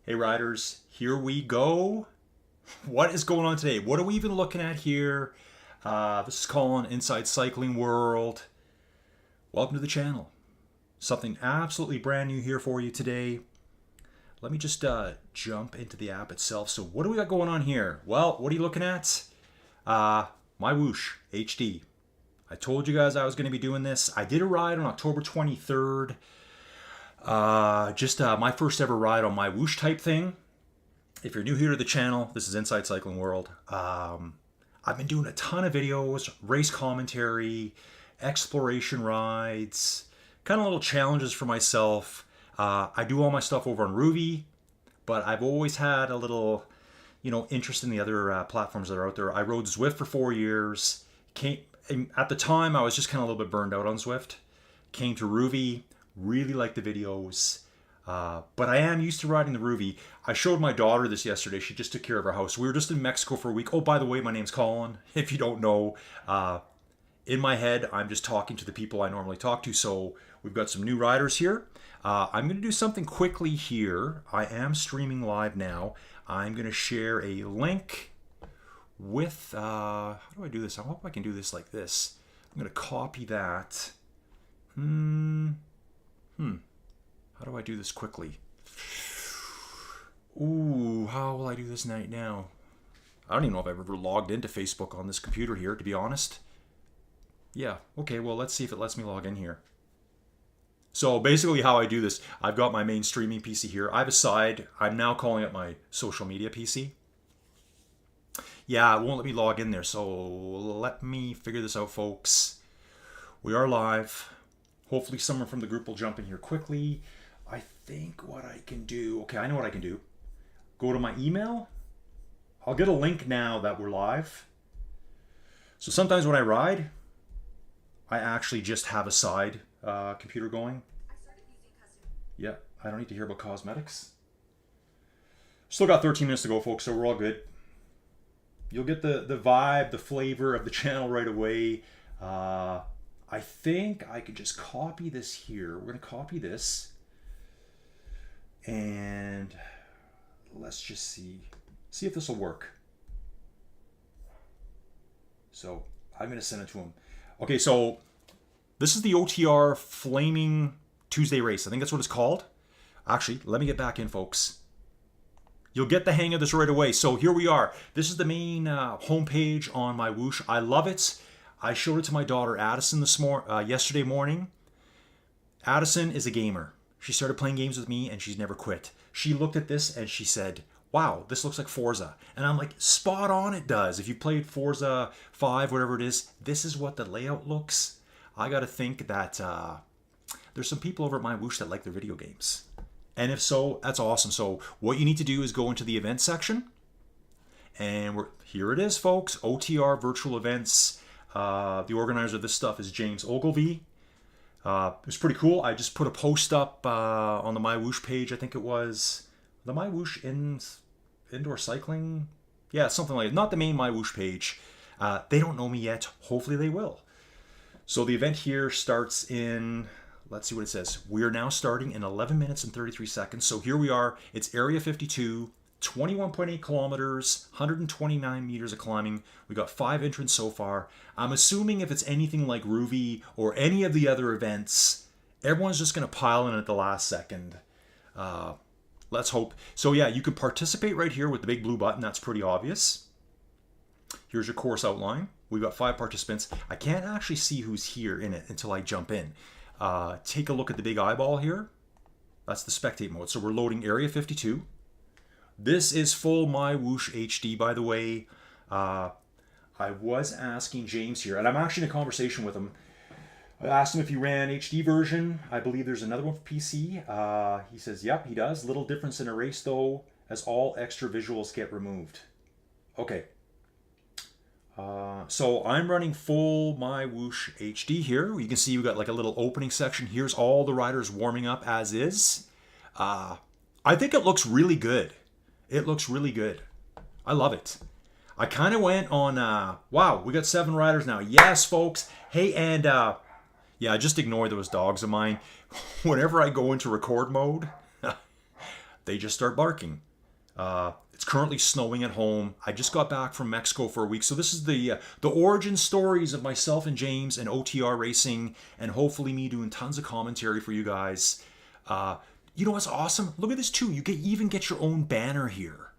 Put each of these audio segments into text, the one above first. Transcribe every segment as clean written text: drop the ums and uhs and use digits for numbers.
Hey riders, here we go. What is going on today? What are we even looking at here? This is Colin, Inside Cycling World. Welcome to the channel. Something absolutely brand new here for you today. Let me just jump into the app itself. So what do we got going on here? Well, what are you looking at? MyWhoosh HD. I told you guys I was going to be doing this. I did a ride on October 23rd. Just my first ever ride on MyWhoosh type thing. If you're new here to the channel, this is Inside Cycling World. I've been doing a ton of videos, race commentary, exploration rides, kind of little challenges for myself. I do all my stuff over on Ruby, but I've always had a little, interest in the other platforms that are out there. I rode Zwift for 4 years. At the time, I was just kind of a little bit burned out on Zwift. Came to Ruby. Really like the videos, but I am used to riding the Ruby. I showed my daughter this yesterday. She just took care of her house. We were just in Mexico for a week. Oh, by the way, my name's Colin. If you don't know, in my head, I'm just talking to the people I normally talk to. So we've got some new riders here. I'm going to do something quickly here. I am streaming live now. I'm going to share a link with, how do I do this? I hope I can do this like this. I'm going to copy that. How do I do this quickly? Ooh, how will I do this right now? I don't even know if I've ever logged into Facebook on this computer here, to be honest. Yeah, okay, well, let's see if it lets me log in here. So basically how I do this, I've got my main streaming PC here. I have a side. I'm now calling it my social media PC. Yeah, it won't let me log in there, so let me figure this out, folks. We are live. Hopefully someone from the group will jump in here quickly. I think what I can do, okay, I know what I can do. Go to my email. I'll get a link now that we're live. So sometimes when I ride, I actually just have a side computer going. Yeah, I don't need to hear about cosmetics. Still got 13 minutes to go, folks, so we're all good. You'll get the vibe, the flavor of the channel right away. I think I could just copy this here. We're going to copy this. And let's just see if this will work. So I'm going to send it to him. Okay, so this is the OTR Flaming Tuesday race. I think that's what it's called. Actually, let me get back in, folks. You'll get the hang of this right away. So here we are. This is the main homepage on MyWhoosh. I love it. I showed it to my daughter Addison yesterday morning. Addison is a gamer. She started playing games with me and she's never quit. She looked at this and she said, wow, this looks like Forza. And I'm like, spot on, it does. If you played Forza 5, whatever it is, this is what the layout looks. I got to think that there's some people over at MyWhoosh that like their video games. And if so, that's awesome. So what you need to do is go into the event section. And here it is, folks. OTR Virtual Events. The organizer of this stuff is James Ogilvy. It was pretty cool. I just put a post up on the MyWhoosh page. I think it was the MyWhoosh Indoor Cycling. Yeah, something like that. Not the main MyWhoosh page. They don't know me yet. Hopefully they will. So the event here starts in, let's see what it says. We are now starting in 11 minutes and 33 seconds. So here we are. It's Area 52. 21.8 kilometers, 129 meters of climbing. We got 5 entrants so far. I'm assuming if it's anything like Ruby or any of the other events, everyone's just going to pile in at the last second. Let's hope. So yeah, you can participate right here with the big blue button. That's pretty obvious. Here's your course outline. We've got 5 participants. I can't actually see who's here in it until I jump in. Take a look at the big eyeball here. That's the spectate mode. So we're loading Area 52. This is full MyWhoosh HD, by the way. I was asking James here, and I'm actually in a conversation with him. I asked him if he ran HD version. I believe there's another one for PC. He says, yep, he does. Little difference in a race, though, as all extra visuals get removed. Okay. So I'm running full MyWhoosh HD here. You can see we've got like a little opening section. Here's all the riders warming up as is. I think it looks really good. It looks really good. I love it. I kind of went on, wow, we got 7 riders now. Yes, folks. Hey, and yeah, just ignore those dogs of mine. Whenever I go into record mode, they just start barking. It's currently snowing at home. I just got back from Mexico for a week. So this is the origin stories of myself and James and OTR racing, and hopefully me doing tons of commentary for you guys. You know what's awesome? Look at this too. You even get your own banner here.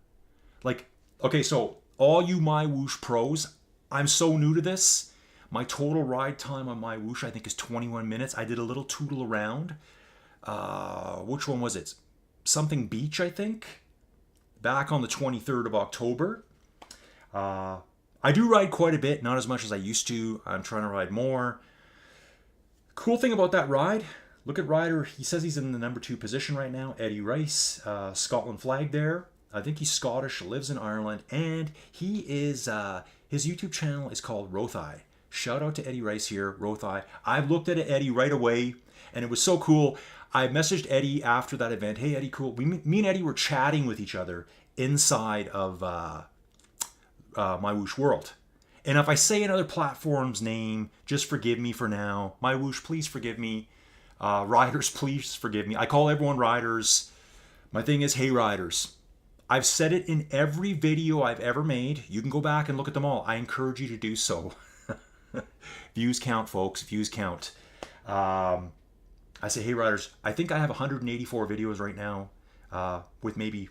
Like, okay, so all you MyWhoosh pros, I'm so new to this. My total ride time on MyWhoosh, I think, is 21 minutes. I did a little tootle around. Which one was it? Something Beach, I think. Back on the 23rd of October. I do ride quite a bit, not as much as I used to. I'm trying to ride more. Cool thing about that ride, look at rider. He says he's in the number 2 position right now. Eddie Rice, Scotland flag there. I think he's Scottish, lives in Ireland, and he is. His YouTube channel is called Rothai. Shout out to Eddie Rice here, Rothai. I looked at Eddie right away, and it was so cool. I messaged Eddie after that event. Hey, Eddie, cool. Me and Eddie were chatting with each other inside of MyWhoosh World. And if I say another platform's name, just forgive me for now. MyWhoosh, please forgive me. Riders, please forgive me. I call everyone riders. My thing is, hey, riders. I've said it in every video I've ever made. You can go back and look at them all. I encourage you to do so. Views count, folks. Views count. I say, hey, riders, I think I have 184 videos right now with maybe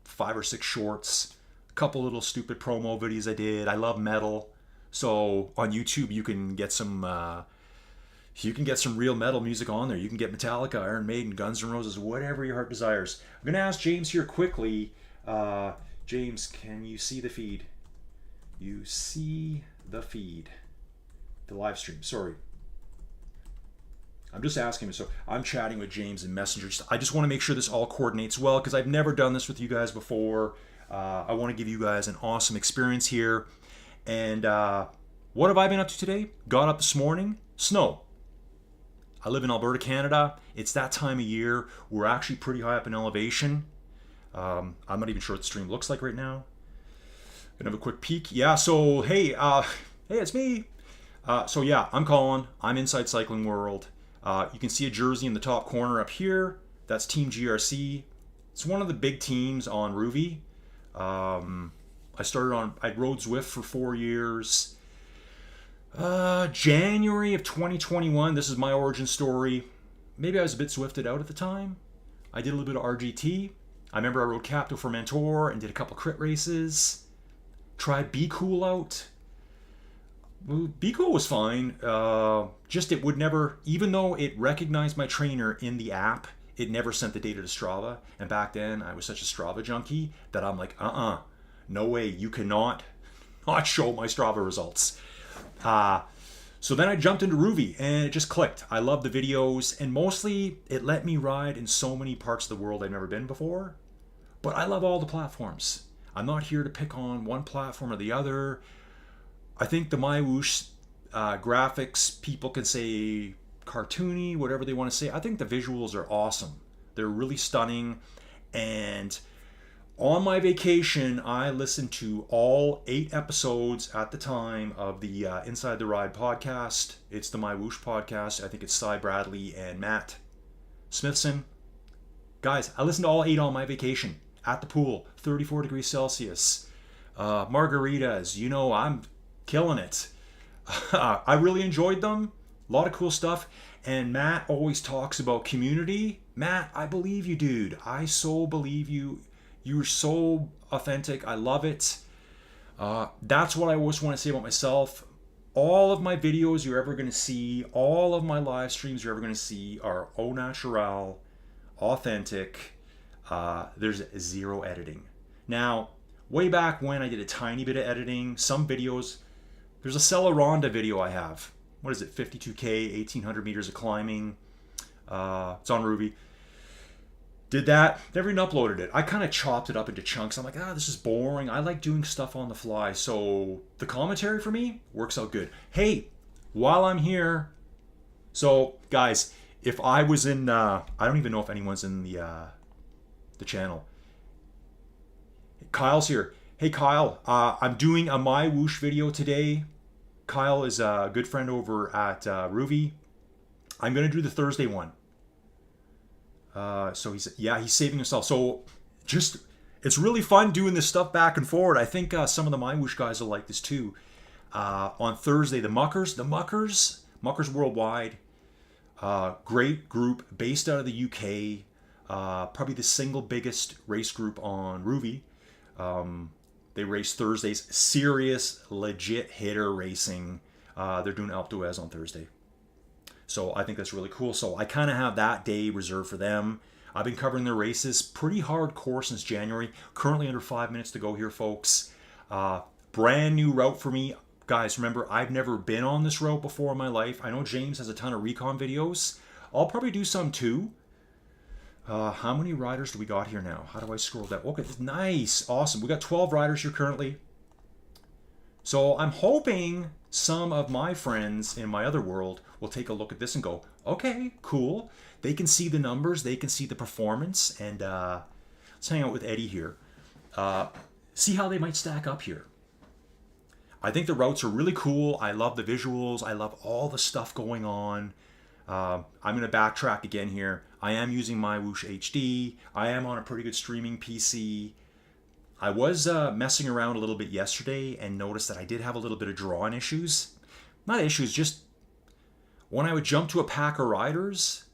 5 or 6 shorts, a couple little stupid promo videos I did. I love metal. So on YouTube, you can get some real metal music on there. You can get Metallica, Iron Maiden, Guns N' Roses, whatever your heart desires. I'm going to ask James here quickly. James, can you see the feed? You see the feed. The live stream, sorry. I'm just asking him. So I'm chatting with James in Messenger. I just want to make sure this all coordinates well because I've never done this with you guys before. I want to give you guys an awesome experience here. And what have I been up to today? Got up this morning. Snow. I live in Alberta, Canada. It's that time of year. We're actually pretty high up in elevation. I'm not even sure what the stream looks like right now. Gonna have a quick peek. Yeah, so hey, it's me. So yeah, I'm Colin. I'm inside Cycling World. You can see a jersey in the top corner up here. That's Team GRC. It's one of the big teams on Ruby. I rode Zwift for 4 years. January of 2021, this is my origin story. Maybe I was a bit Zwifted out at the time. I did a little bit of RGT. I remember I rode Capto Formentor and did a couple crit races. Tried Be Cool out. Be Cool was fine. Just it would never, even though it recognized my trainer in the app, it never sent the data to Strava. And back then, I was such a Strava junkie that I'm like, no way, you cannot not show my Strava results. So then I jumped into Ruby and it just clicked. I love the videos and mostly it let me ride in so many parts of the world I've never been before. But I love all the platforms. I'm not here to pick on one platform or the other. I think the MyWhoosh graphics, people can say cartoony, whatever they want to say. I think the visuals are awesome. They're really stunning. And on my vacation, I listened to all 8 episodes at the time of the Inside the Ride podcast. It's the MyWhoosh podcast. I think it's Cy Bradley and Matt Smithson. Guys, I listened to all 8 on my vacation at the pool, 34 degrees Celsius. Margaritas, I'm killing it. I really enjoyed them. A lot of cool stuff. And Matt always talks about community. Matt, I believe you, dude. I so believe you. You're so authentic. I love it. That's what I always want to say about myself. All of my videos you're ever going to see, all of my live streams you're ever going to see are au naturel, authentic. There's 0 editing. Now, way back when I did a tiny bit of editing, some videos, there's a Sella Ronda video I have. What is it? 52K, 1,800 meters of climbing. It's on Ruby. Did that, never even uploaded it. I kind of chopped it up into chunks. I'm like, this is boring. I like doing stuff on the fly. So the commentary for me works out good. Hey, while I'm here, so guys, if I was in, I don't even know if anyone's in the channel. Kyle's here. Hey Kyle, I'm doing a MyWhoosh video today. Kyle is a good friend over at Ruby. I'm going to do the Thursday one. So he's saving himself. So just it's really fun doing this stuff back and forward. I think some of the MyWhoosh guys will like this too. On Thursday, the Muckers Worldwide, great group based out of the UK, probably the single biggest race group on Ruby. They race Thursdays, serious, legit hitter racing. They're doing Alpe d'Huez on Thursday. So I think that's really cool. So I kind of have that day reserved for them. I've been covering their races pretty hardcore since January. Currently under 5 minutes to go here, folks. Brand new route for me. Guys, remember, I've never been on this route before in my life. I know James has a ton of recon videos. I'll probably do some too. How many riders do we got here now? How do I scroll that? Okay, nice. Awesome. We got 12 riders here currently. So I'm hoping some of my friends in my other world will take a look at this and go, okay, cool. They can see the numbers, they can see the performance, and let's hang out with Eddie here. See how they might stack up here. I think the routes are really cool. I love the visuals. I love all the stuff going on. I'm going to backtrack again here. I am using MyWhoosh HD. I am on a pretty good streaming PC. I was messing around a little bit yesterday and noticed that I did have a little bit of drawing issues. Not issues, just when I would jump to a pack of riders,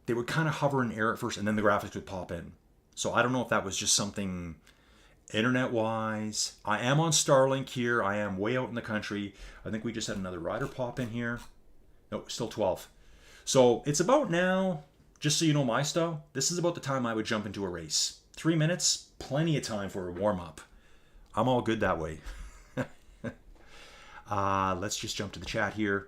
they would kind of hover in air at first and then the graphics would pop in. So I don't know if that was just something internet-wise. I am on Starlink here. I am way out in the country. I think we just had another rider pop in here. No, still 12. So it's about now, just so you know my style, this is about the time I would jump into a race. 3 minutes, plenty of time for a warm-up. I'm all good that way. Let's just jump to the chat here.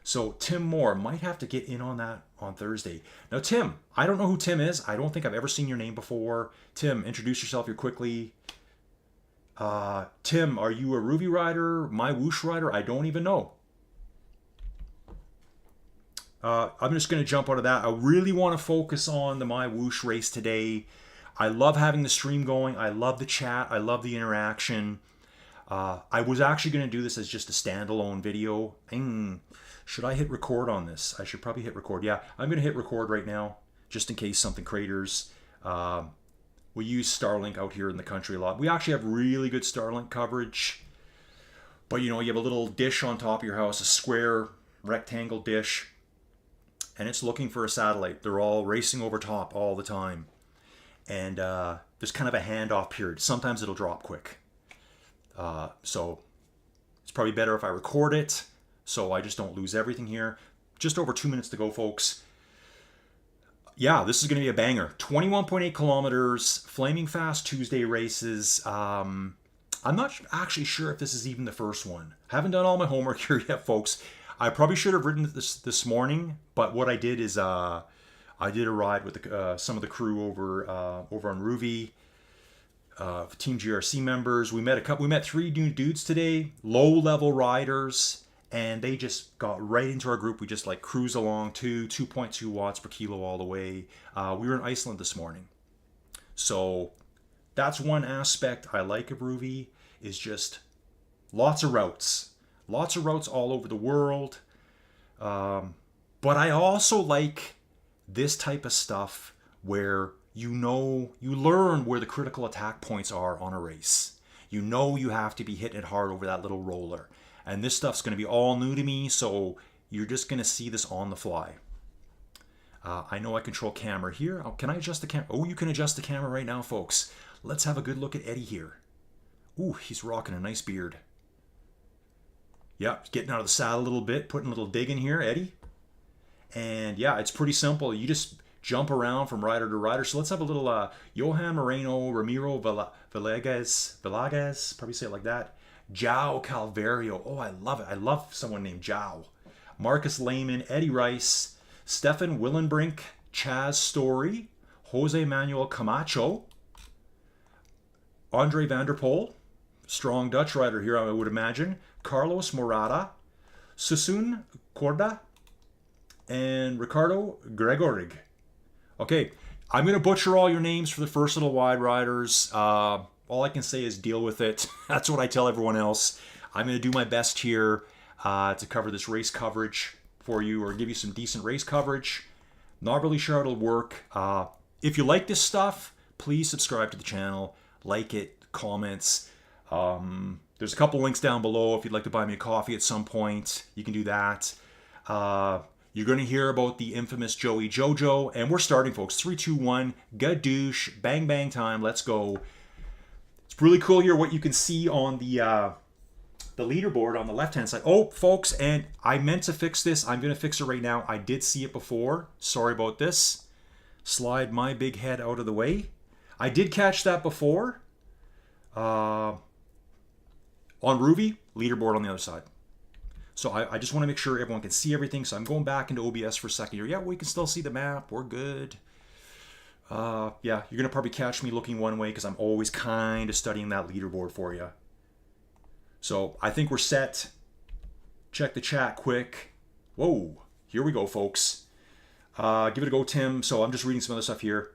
So Tim Moore might have to get in on that on Thursday. Now, Tim, I don't know who Tim is. I don't think I've ever seen your name before. Tim, introduce yourself here quickly. Tim, are you a Ruby rider, MyWhoosh rider? I don't even know. I'm just going to jump out of that. I really want to focus on the MyWhoosh race today. I love having the stream going. I love the chat. I love the interaction. I was actually going to do this as just a standalone video. Should I hit record on this? I should probably hit record. Yeah, I'm going to hit record right now, just in case something craters. We use Starlink out here in the country a lot. We actually have really good Starlink coverage. But, you know, you have a little dish on top of your house, a square rectangle dish, and it's looking for a satellite. They're all racing over top all the time. And there's kind of a handoff period. Sometimes it'll drop quick. So it's probably better if I record it so I just don't lose everything here. Just over 2 minutes to go, folks. Yeah, this is going to be a banger. 21.8 kilometers, flaming fast Tuesday races. I'm not actually sure if this is even the first one. I haven't done all my homework here yet, folks. I probably should have written this morning, but what I did is I did a ride with some of the crew over on Ruby. Team GRC members. We met 3 new dudes today, low-level riders, and they just got right into our group. We just like cruise along 2.2 watts per kilo all the way. We were in Iceland this morning. So that's one aspect I like of Ruby, is just lots of routes. Lots of routes all over the world. But I also like this type of stuff where you learn where the critical attack points are on a race. You know you have to be hitting it hard over that little roller. And this stuff's going to be all new to me, so you're just going to see this on the fly. I know I control camera here. Oh, can I adjust the camera? Oh, you can adjust the camera right now, folks. Let's have a good look at Eddie here. Ooh, he's rocking a nice beard. Yep, getting out of the saddle a little bit, putting a little dig in here, Eddie. And yeah, it's pretty simple. You just jump around from rider to rider. So let's have a little Johan Moreno, Ramiro Villegas, probably say it like that. João Calvario. Oh, I love it. I love someone named João. Marcus Lehman, Eddie Rice, Stefan Willenbrink, Chaz Story, Jose Manuel Camacho, Andre Vanderpoel, strong Dutch rider here, I would imagine, Carlos Morata, Susun Corda, and Ricardo Gregorig. Okay, I'm going to butcher all your names for the first little wide riders. All I can say is deal with it. That's what I tell everyone else. I'm going to do my best here to cover this race coverage for you, or give you some decent race coverage. Not really sure how it'll work. If you like this stuff, please subscribe to the channel, like it, comments. There's a couple links down below if you'd like to buy me a coffee at some point. You can do that. You're going to hear about the infamous Joey Jojo, and we're starting, folks. 3, 2, 1, gadoosh, bang, bang time. Let's go. It's really cool here what you can see on the leaderboard on the left-hand side. Oh, folks, and I meant to fix this. I'm going to fix it right now. I did see it before. Sorry about this. Slide my big head out of the way. I did catch that before. On Ruby, leaderboard on the other side. So I just want to make sure everyone can see everything. So I'm going back into OBS for a second here. Yeah, we can still see the map. We're good. Yeah, you're going to probably catch me looking one way because I'm always kind of studying that leaderboard for you. So I think we're set. Check the chat quick. Whoa, here we go, folks. Give it a go, Tim. So I'm just reading some other stuff here.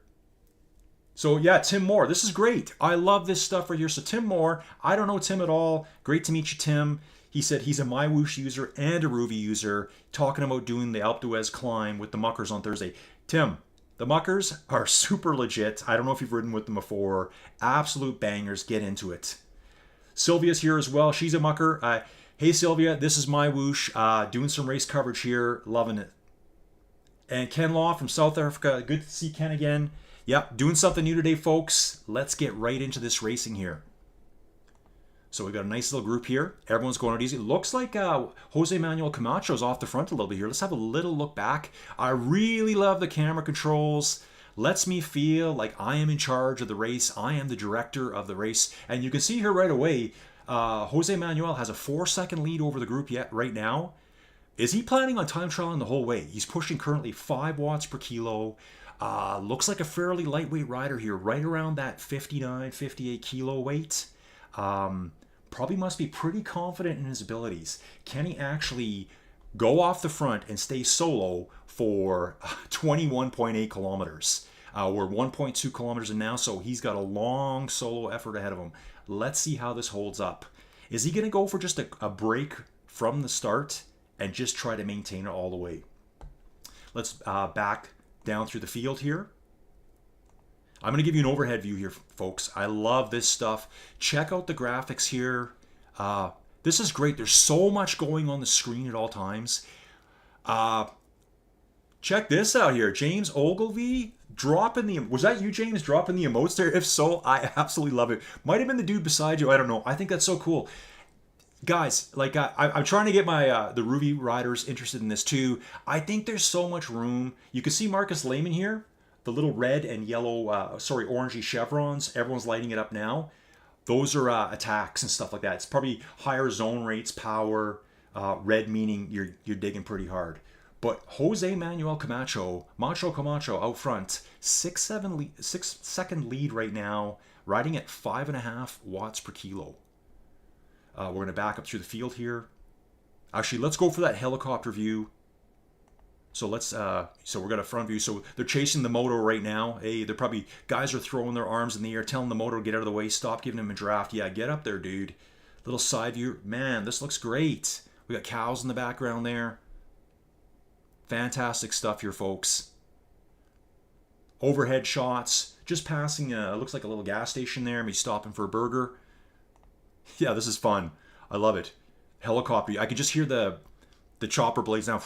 So yeah, Tim Moore, this is great. I love this stuff right here. So Tim Moore, I don't know Tim at all. Great to meet you, Tim. He said he's a MyWhoosh user and a Ruby user, talking about doing the Alpe d'Huez climb with the Muckers on Thursday. Tim, the Muckers are super legit. I don't know if you've ridden with them before. Absolute bangers. Get into it. Sylvia's here as well. She's a Mucker. Hey, Sylvia, this is MyWhoosh. Doing some race coverage here. Loving it. And Ken Law from South Africa. Good to see Ken again. Yep, doing something new today, folks. Let's get right into this racing here. So we've got a nice little group here. Everyone's going out easy. Looks like Jose Manuel Camacho's off the front a little bit here. Let's have a little look back. I really love the camera controls. Lets me feel like I am in charge of the race. I am the director of the race. And you can see here right away, Jose Manuel has a 4-second lead over the group yet right now. Is he planning on time trialing the whole way? He's pushing currently 5 watts per kilo. Looks like a fairly lightweight rider here, right around that 59, 58 kilo weight. Probably must be pretty confident in his abilities. Can he actually go off the front and stay solo for 21.8 kilometers? We're 1.2 kilometers in now, so he's got a long solo effort ahead of him. Let's see how this holds up. Is he going to go for just a break from the start and just try to maintain it all the way? Let's back down through the field here. I'm going to give you an overhead view here, folks. I love this stuff. Check out the graphics here. This is great. There's so much going on the screen at all times. Check this out here. James Ogilvy dropping the... Was that you, James, dropping the emotes there? If so, I absolutely love it. Might have been the dude beside you. I don't know. I think that's so cool. Guys, like I'm trying to get my the Ruby riders interested in this too. I think there's so much room. You can see Marcus Lehman here. The little red and yellow, orangey chevrons. Everyone's lighting it up now. Those are attacks and stuff like that. It's probably higher zone rates, power. Red meaning you're digging pretty hard. But Jose Manuel Camacho, Macho Camacho out front, 6-second lead right now, riding at 5.5 watts per kilo. We're going to back up through the field here. Actually, let's go for that helicopter view. So let's so we're got a front view. So they're chasing the moto right now. Hey, they're probably guys are throwing their arms in the air, telling the moto to get out of the way, stop giving him a draft. Yeah, get up there, dude. Little side view. Man, this looks great. We got cows in the background there. Fantastic stuff here, folks. Overhead shots. Just passing. Looks like a little gas station there. Maybe stopping for a burger. Yeah, this is fun. I love it. Helicopter. I can just hear the chopper blades now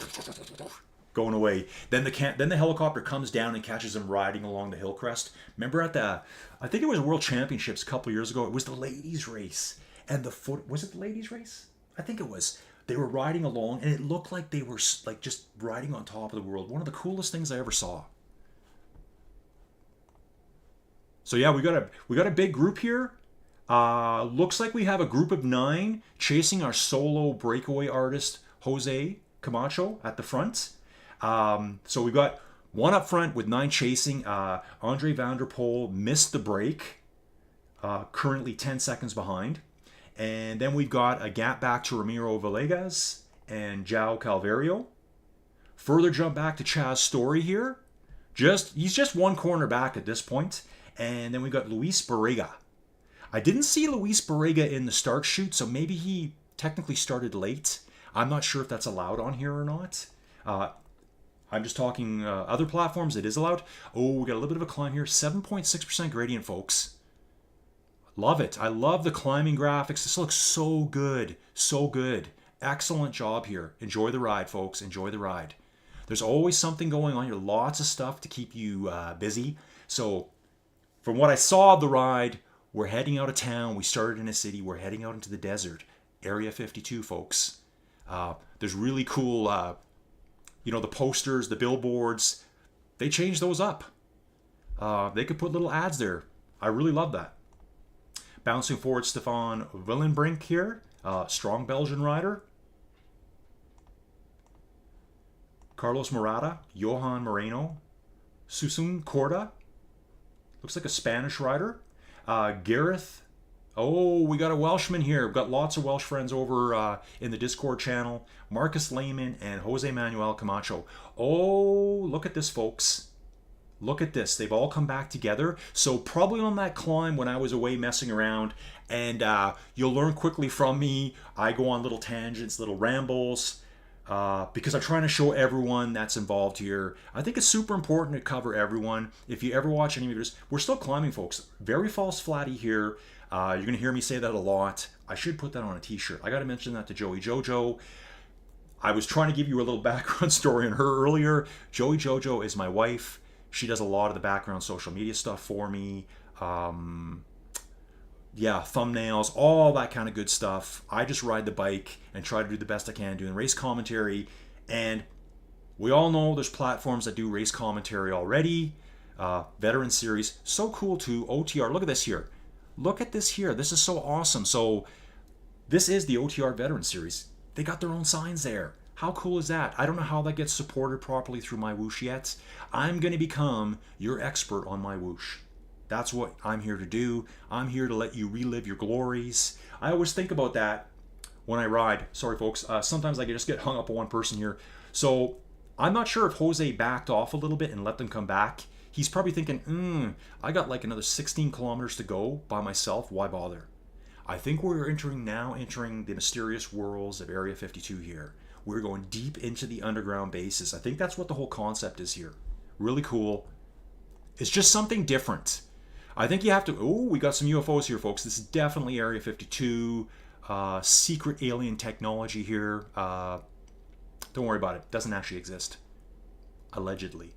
going away. Then the helicopter comes down and catches him riding along the hill crest. Remember at I think it was World Championships a couple of years ago. It was the ladies race, and was it the ladies race? I think it was. They were riding along, and it looked like they were like just riding on top of the world. One of the coolest things I ever saw. So yeah, we got a big group here. Looks like we have a group of 9 chasing our solo breakaway artist, Jose Camacho, at the front. So we've got one up front with 9 chasing. Andre Van der Poel missed the break, currently 10 seconds behind. And then we've got a gap back to Ramiro Villegas and João Calvario. Further jump back to Chaz Story here. He's just one corner back at this point. And then we've got Luis Barrega. I didn't see Luis Barrega in the start chute, so maybe he technically started late. I'm not sure if that's allowed on here or not. I'm just talking other platforms. It is allowed. Oh, we got a little bit of a climb here. 7.6% gradient, folks. Love it. I love the climbing graphics. This looks so good. So good. Excellent job here. Enjoy the ride, folks. Enjoy the ride. There's always something going on here. Lots of stuff to keep you busy. So from what I saw of the ride, we're heading out of town. We started in a city. We're heading out into the desert. Area 52, folks. There's really cool, the posters, the billboards. They changed those up. They could put little ads there. I really love that. Bouncing forward, Stefan Willenbrink here. Strong Belgian rider. Carlos Morata, Johan Moreno, Susun Corda. Looks like a Spanish rider. Gareth. Oh, we got a Welshman here. We've got lots of Welsh friends over in the Discord channel. Marcus Lehman and Jose Manuel Camacho. Oh, look at this, folks. Look at this. They've all come back together. So probably on that climb when I was away messing around. And you'll learn quickly from me. I go on little tangents, little rambles. Because I'm trying to show everyone that's involved here. I think it's super important to cover everyone. If you ever watch any of this, we're still climbing, folks. Very false flatty here. You're going to hear me say that a lot. I should put that on a t-shirt. I got to mention that to Joey Jojo. I was trying to give you a little background story on her earlier. Joey Jojo is my wife. She does a lot of the background social media stuff for me. Thumbnails, all that kind of good stuff. I just ride the bike and try to do the best I can doing race commentary. And we all know there's platforms that do race commentary already. Veteran Series, so cool too. OTR, look at this here. Look at this here. This is so awesome. So this is the OTR Veteran Series. They got their own signs there. How cool is that? I don't know how that gets supported properly through MyWhoosh yet. I'm going to become your expert on MyWhoosh. That's what I'm here to do. I'm here to let you relive your glories. I always think about that when I ride. Sorry, folks. Sometimes I just get hung up on one person here. So I'm not sure if Jose backed off a little bit and let them come back. He's probably thinking, I got like another 16 kilometers to go by myself. Why bother? I think we're entering the mysterious worlds of Area 52 here. We're going deep into the underground bases. I think that's what the whole concept is here. Really cool. It's just something different. I think you have to... Oh, we got some UFOs here, folks. This is definitely Area 52. Secret alien technology here. Don't worry about it. Doesn't actually exist. Allegedly.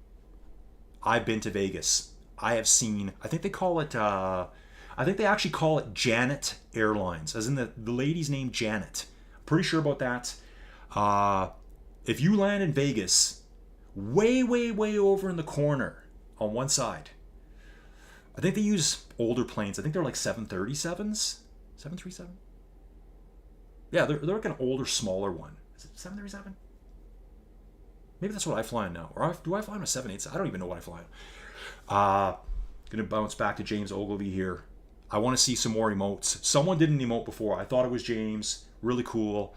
I've been to Vegas. I have seen... I think they call it... I think they actually call it Janet Airlines. As in the lady's name, Janet. Pretty sure about that. If you land in Vegas, way, way, way over in the corner on one side... I think they use older planes. I think they're like 737s. 737? Yeah, they're like an older, smaller one. Is it 737? Maybe that's what I fly on now. Or do I fly on a 787? I don't even know what I fly on. Gonna bounce back to James Ogilvy here. I want to see some more emotes. Someone did an emote before. I thought it was James. Really cool.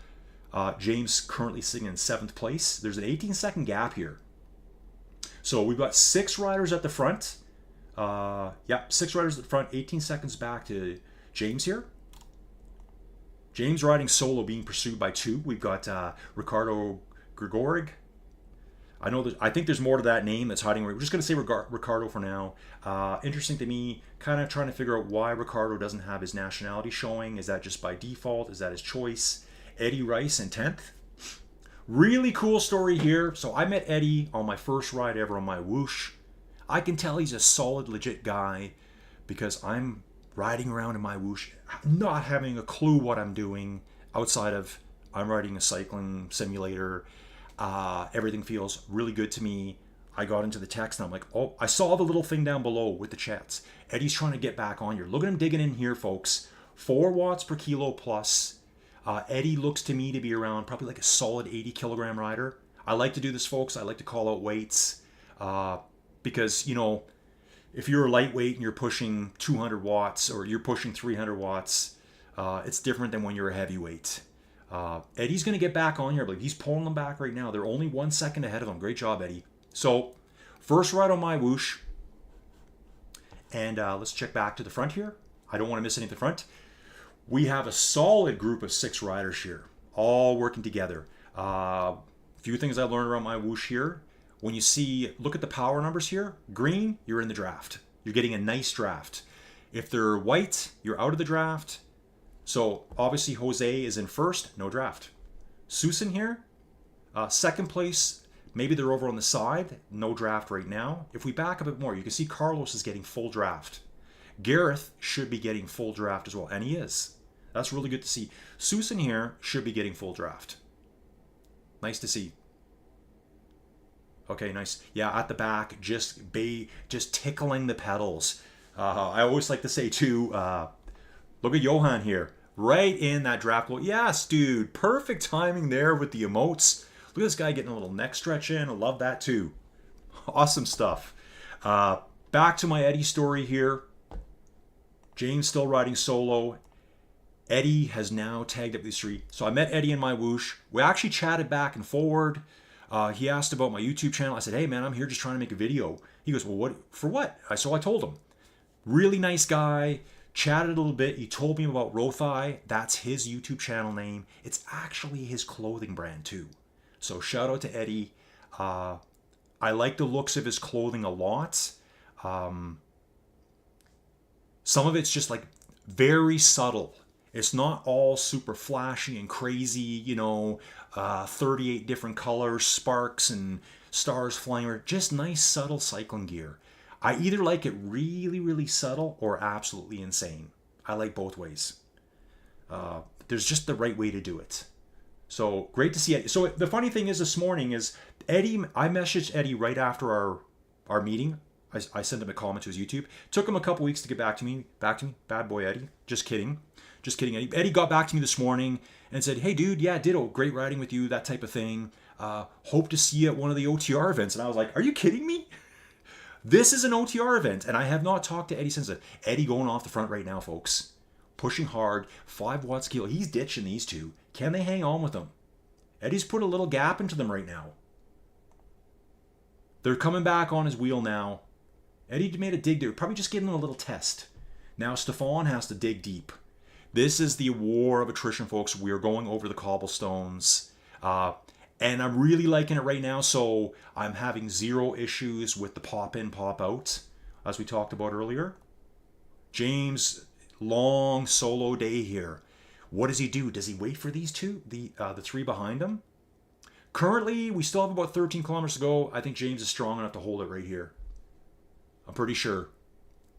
James currently sitting in 7th place. There's an 18-second gap here. So we've got 6 riders at the front. 6 riders at the front, 18 seconds back to James here. James riding solo, being pursued by 2. We've got Ricardo Grigorig. I think there's more to that name that's hiding. We're just going to say Ricardo for now. Interesting to me, kind of trying to figure out why Ricardo doesn't have his nationality showing. Is that just by default? Is that his choice? Eddie Rice in 10th. Really cool story here. So I met Eddie on my first ride ever on MyWhoosh. I can tell he's a solid, legit guy because I'm riding around in MyWhoosh, not having a clue what I'm doing outside of I'm riding a cycling simulator. Everything feels really good to me. I got into the text and I'm like, oh, I saw the little thing down below with the chats. Eddie's trying to get back on here. Look at him digging in here, folks. 4 watts per kilo plus. Eddie looks to me to be around probably like a solid 80 kilogram rider. I like to do this, folks. I like to call out weights. Because, if you're a lightweight and you're pushing 200 watts or you're pushing 300 watts, it's different than when you're a heavyweight. Eddie's going to get back on here. But he's pulling them back right now. They're only 1 second ahead of him. Great job, Eddie. So, first ride on MyWhoosh. And let's check back to the front here. I don't want to miss any at the front. We have a solid group of 6 riders here, all working together. A few things I learned around MyWhoosh here. when you see, look at the power numbers here, green, you're in the draft. You're getting a nice draft. If they're white, you're out of the draft. So obviously Jose is in first, no draft. Susan here, second place, maybe they're over on the side, no draft right now. If we back up a bit more, you can see Carlos is getting full draft. Gareth should be getting full draft as well, and he is. That's really good to see. Susan here should be getting full draft. Nice to see. Okay, nice. Yeah, at the back, just tickling the pedals. I always like to say too, look at Johan here. Right in that draft goal. Yes, dude. Perfect timing there with the emotes. Look at this guy getting a little neck stretch in. I love that too. Awesome stuff. Back to my Eddie story here. James still riding solo. Eddie has now tagged up these three. So I met Eddie in MyWhoosh. We actually chatted back and forward. He asked about my YouTube channel. I said, hey man, I'm here just trying to make a video. He goes, well, what for what? So I told him. Really nice guy. Chatted a little bit. He told me about Rothai. That's his YouTube channel name. It's actually his clothing brand too. So shout out to Eddie. I like the looks of his clothing a lot. Some of it's just like very subtle. It's not all super flashy and crazy, 38 different colors, sparks and stars flying. Just nice, subtle cycling gear. I either like it really, really subtle or absolutely insane. I like both ways. There's just the right way to do it. So great to see it. So the funny thing is this morning is Eddie, I messaged Eddie right after our meeting. I sent him a comment to his YouTube. Took him a couple weeks to get back to me. Bad boy Eddie. Just kidding, Eddie. Eddie got back to me this morning and said, hey dude, yeah, ditto, great riding with you, that type of thing. Hope to see you at one of the OTR events. And I was like, are you kidding me? This is an OTR event, and I have not talked to Eddie since then. Eddie going off the front right now, folks. Pushing hard, 5 watts a kilo. He's ditching these two. Can they hang on with him? Eddie's put a little gap into them right now. They're coming back on his wheel now. Eddie made a dig there, probably just giving him a little test. Now Stefan has to dig deep. This is the war of attrition, folks. We're going over the cobblestones. And I'm really liking it right now, so I'm having 0 issues with the pop in, pop out, as we talked about earlier. James, long solo day here. What does he do? Does he wait for these two, the 3 behind him? Currently, we still have about 13 kilometers to go. I think James is strong enough to hold it right here. I'm pretty sure.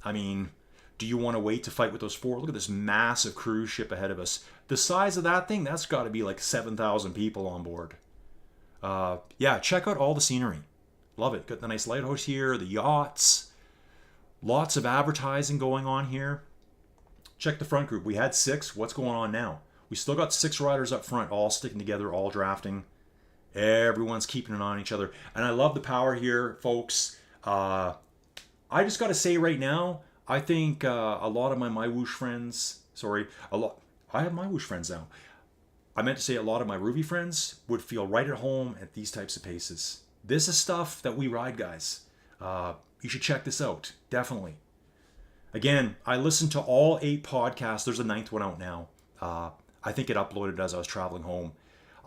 I mean, do you want to wait to fight with those 4? Look at this massive cruise ship ahead of us. The size of that thing, that's got to be like 7,000 people on board. Yeah, check out all the scenery. Love it. Got the nice lighthouse here, the yachts. Lots of advertising going on here. Check the front group. We had 6. What's going on now? We still got 6 riders up front, all sticking together, all drafting. Everyone's keeping an eye on each other. And I love the power here, folks. I just got to say right now, I think a lot of my MyWhoosh friends, I have MyWhoosh friends now. I meant to say a lot of my Ruby friends would feel right at home at these types of paces. This is stuff that we ride, guys. You should check this out, definitely. Again, I listened to all 8 podcasts. There's a 9th one out now. I think it uploaded as I was traveling home.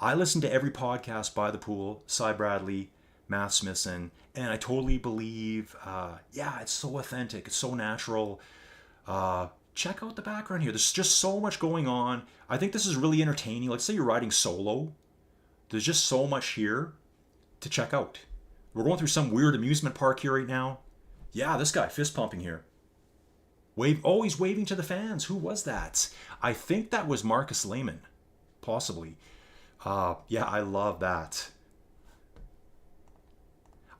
I listened to every podcast by the pool, Cy Bradley, Matt Smithson, and I totally believe, it's so authentic, it's so natural. Check out the background here. There's just so much going on. I think this is really entertaining. Let's say you're riding solo. There's just so much here to check out. We're going through some weird amusement park here right now. Yeah, this guy fist pumping here. Always waving to the fans. Who was that? I think that was Marcus Lehman, possibly. Yeah, I love that.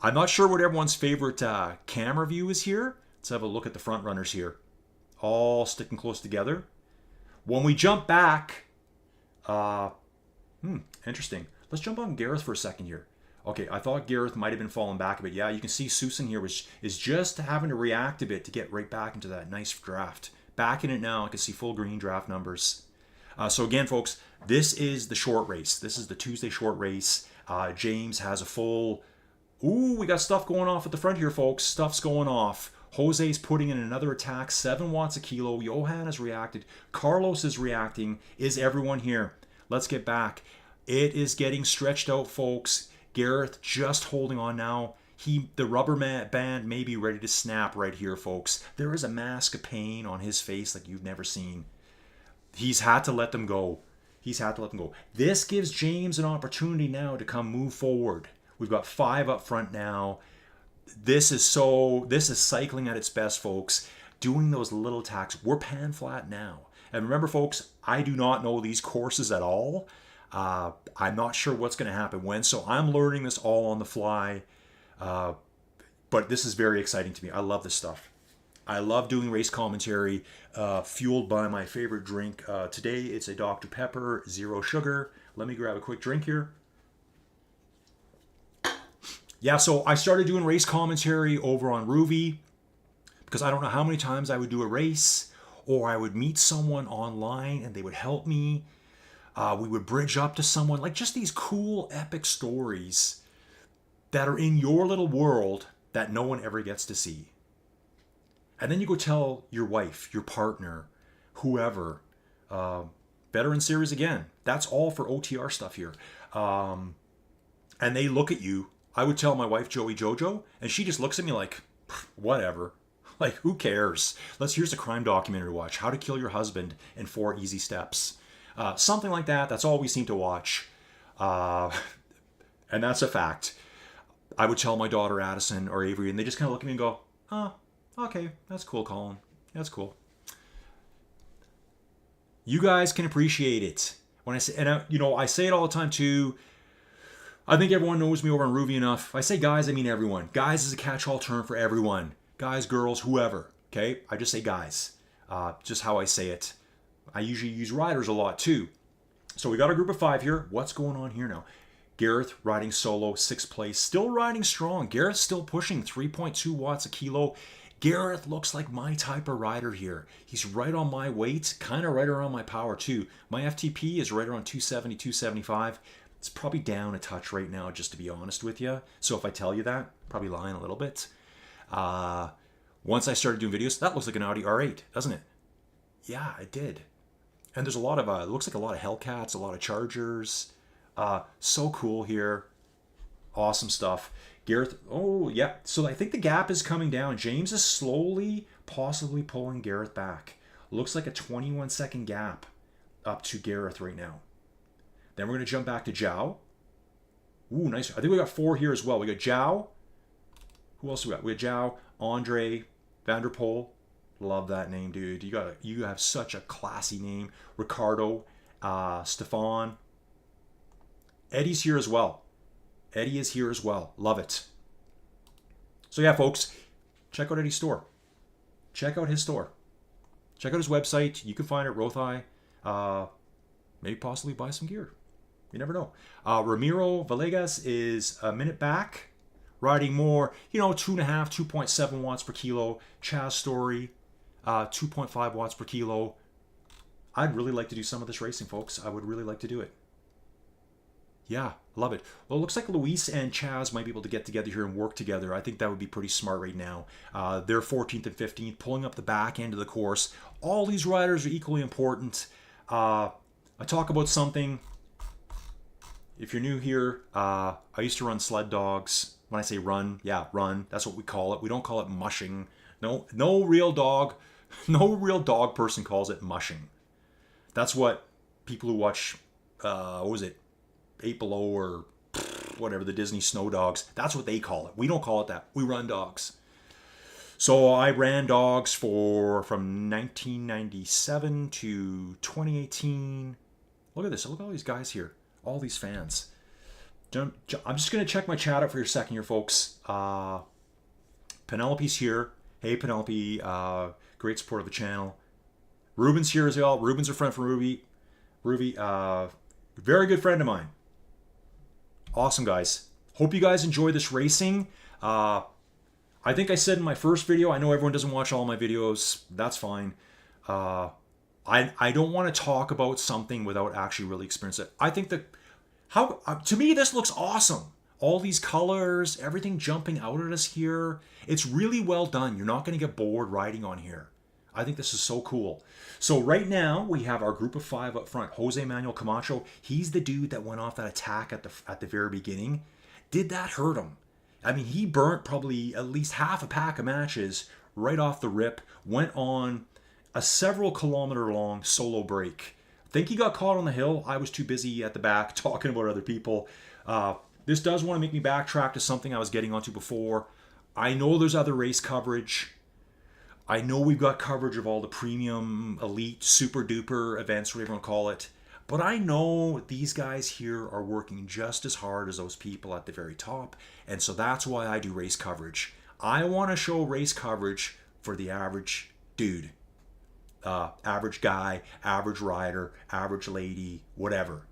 I'm not sure what everyone's favorite camera view is here. Let's have a look at the front runners here. All sticking close together. When we jump back, interesting. Let's jump on Gareth for a second here. Okay, I thought Gareth might have been falling back a bit. Yeah, you can see Susan here is just having to react a bit to get right back into that nice draft. Back in it now, I can see full green draft numbers. So again, folks, this is the short race. This is the Tuesday short race. James has a full... Ooh, we got stuff going off at the front here, folks. Stuff's going off. Jose's putting in another attack, 7 watts a kilo. Johan has reacted. Carlos is reacting. Is everyone here? Let's get back. It is getting stretched out, folks. Gareth just holding on now. The rubber band may be ready to snap right here, folks. There is a mask of pain on his face like you've never seen. He's had to let them go. This gives James an opportunity now to come move forward. We've got 5 up front now. This is cycling at its best, folks. Doing those little tacks. We're pan flat now. And remember, folks, I do not know these courses at all. I'm not sure what's going to happen when, so I'm learning this all on the fly. But this is very exciting to me. I love this stuff. I love doing race commentary, fueled by my favorite drink. Today, it's a Dr. Pepper, 0 sugar. Let me grab a quick drink here. Yeah, so I started doing race commentary over on Ruby because I don't know how many times I would do a race, or I would meet someone online and they would help me. We would bridge up to someone, like just these cool, epic stories that are in your little world that no one ever gets to see. And then you go tell your wife, your partner, whoever. Veteran Series again. That's all for OTR stuff here. And they look at you. I would tell my wife, Joey Jojo, and she just looks at me like, whatever. Like, who cares? Here's a crime documentary to watch. How to Kill Your Husband in 4 Easy Steps. Something like that. That's all we seem to watch. And that's a fact. I would tell my daughter Addison or Avery, and they just kind of look at me and go, oh, okay, that's cool, Colin. That's cool. You guys can appreciate it. When I say, and I say it all the time too. I think everyone knows me over on Ruby enough. I say guys, I mean everyone. Guys is a catch-all term for everyone. Guys, girls, whoever. Okay? I just say guys. Just how I say it. I usually use riders a lot too. So we got a group of 5 here. What's going on here now? Gareth riding solo, 6th place. Still riding strong. Gareth's still pushing 3.2 watts a kilo. Gareth looks like my type of rider here. He's right on my weight, kind of right around my power too. My FTP is right around 270, 275. It's probably down a touch right now, just to be honest with you. So if I tell you that, probably lying a little bit. Once I started doing videos, that looks like an Audi R8, doesn't it? Yeah, it did. And there's a lot of, it looks like a lot of Hellcats, a lot of Chargers. So cool here. Awesome stuff. Gareth, oh yeah. So I think the gap is coming down. James is slowly, possibly pulling Gareth back. Looks like a 21-second gap up to Gareth right now. Then we're going to jump back to Zhao. Ooh, nice. I think we got 4 here as well. We got Zhao. Who else we got? We got Zhao, Andre, Vanderpool. Love that name, dude. You have such a classy name. Ricardo, Stefan. Eddie's here as well. Eddie is here as well. Love it. So yeah, folks, check out Eddie's store. Check out his store. Check out his website. You can find it, Rothai. Maybe possibly buy some gear. You never know. Ramiro Villegas is a minute back, riding more, 2.5, 2.7 watts per kilo. Chaz Story, 2.5 watts per kilo. I'd really like to do some of this racing, folks. I would really like to do it. Yeah, love it. Well, it looks like Luis and Chaz might be able to get together here and work together. I think that would be pretty smart right now. They're 14th and 15th, pulling up the back end of the course. All these riders are equally important. I talk about something. If you're new here, I used to run sled dogs. When I say run, yeah, run. That's what we call it. We don't call it mushing. No real dog person calls it mushing. That's what people who watch, what was it? 8 Below or whatever, the Disney Snow Dogs. That's what they call it. We don't call it that. We run dogs. So I ran dogs from 1997 to 2018. Look at this. Look at all these guys here. All these fans. I'm just going to check my chat out for a second here, folks. Penelope's here. Hey, Penelope. Great support of the channel. Ruben's here as well. Ruben's a friend from Ruby. Very good friend of mine. Awesome, guys. Hope you guys enjoy this racing. I think I said in my first video, I know everyone doesn't watch all my videos. That's fine. I don't want to talk about something without actually really experiencing it. I think that to me, this looks awesome. All these colors, everything jumping out at us here. It's really well done. You're not going to get bored riding on here. I think this is so cool. So right now we have our group of 5 up front. Jose Manuel Camacho, he's the dude that went off that attack at the very beginning. Did that hurt him? I mean, he burnt probably at least half a pack of matches right off the rip, went on a several kilometer long solo break. Think he got caught on the hill. I was too busy at the back talking about other people. This does want to make me backtrack to something I was getting onto before. I know there's other race coverage. I know we've got coverage of all the premium, elite, super duper events, whatever you want to call it. But I know these guys here are working just as hard as those people at the very top. And so that's why I do race coverage. I want to show race coverage for the average dude. Average guy, average rider, average lady, whatever.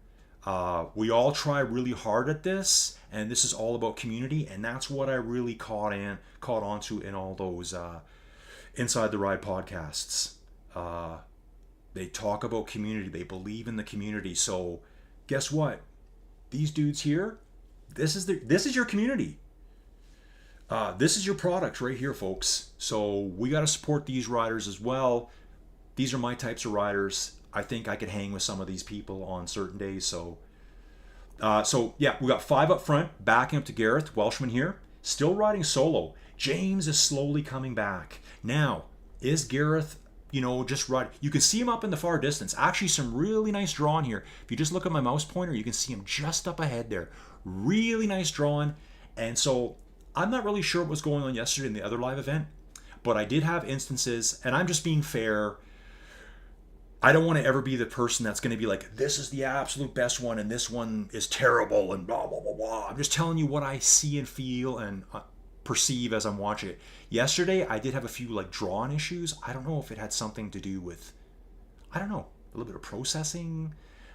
We all try really hard at this, and this is all about community, and that's what I really caught onto in all those Inside the Ride podcasts. They talk about community. They believe in the community. So guess what? These dudes here, this is your community. This is your product right here, folks. So we got to support these riders as well. These are my types of riders. I think I could hang with some of these people on certain days. So yeah, we got 5 up front, backing up to Gareth Welshman here, still riding solo. James is slowly coming back. Now, is Gareth, just riding? You can see him up in the far distance. Actually, some really nice drawing here. If you just look at my mouse pointer, you can see him just up ahead there. Really nice drawing. And so I'm not really sure what was going on yesterday in the other live event, but I did have instances, and I'm just being fair. I don't want to ever be the person that's going to be like, this is the absolute best one and this one is terrible and blah, blah, blah, blah. I'm just telling you what I see and feel and perceive as I'm watching it. Yesterday, I did have a few drawn issues. I don't know if it had something to do with, a little bit of processing.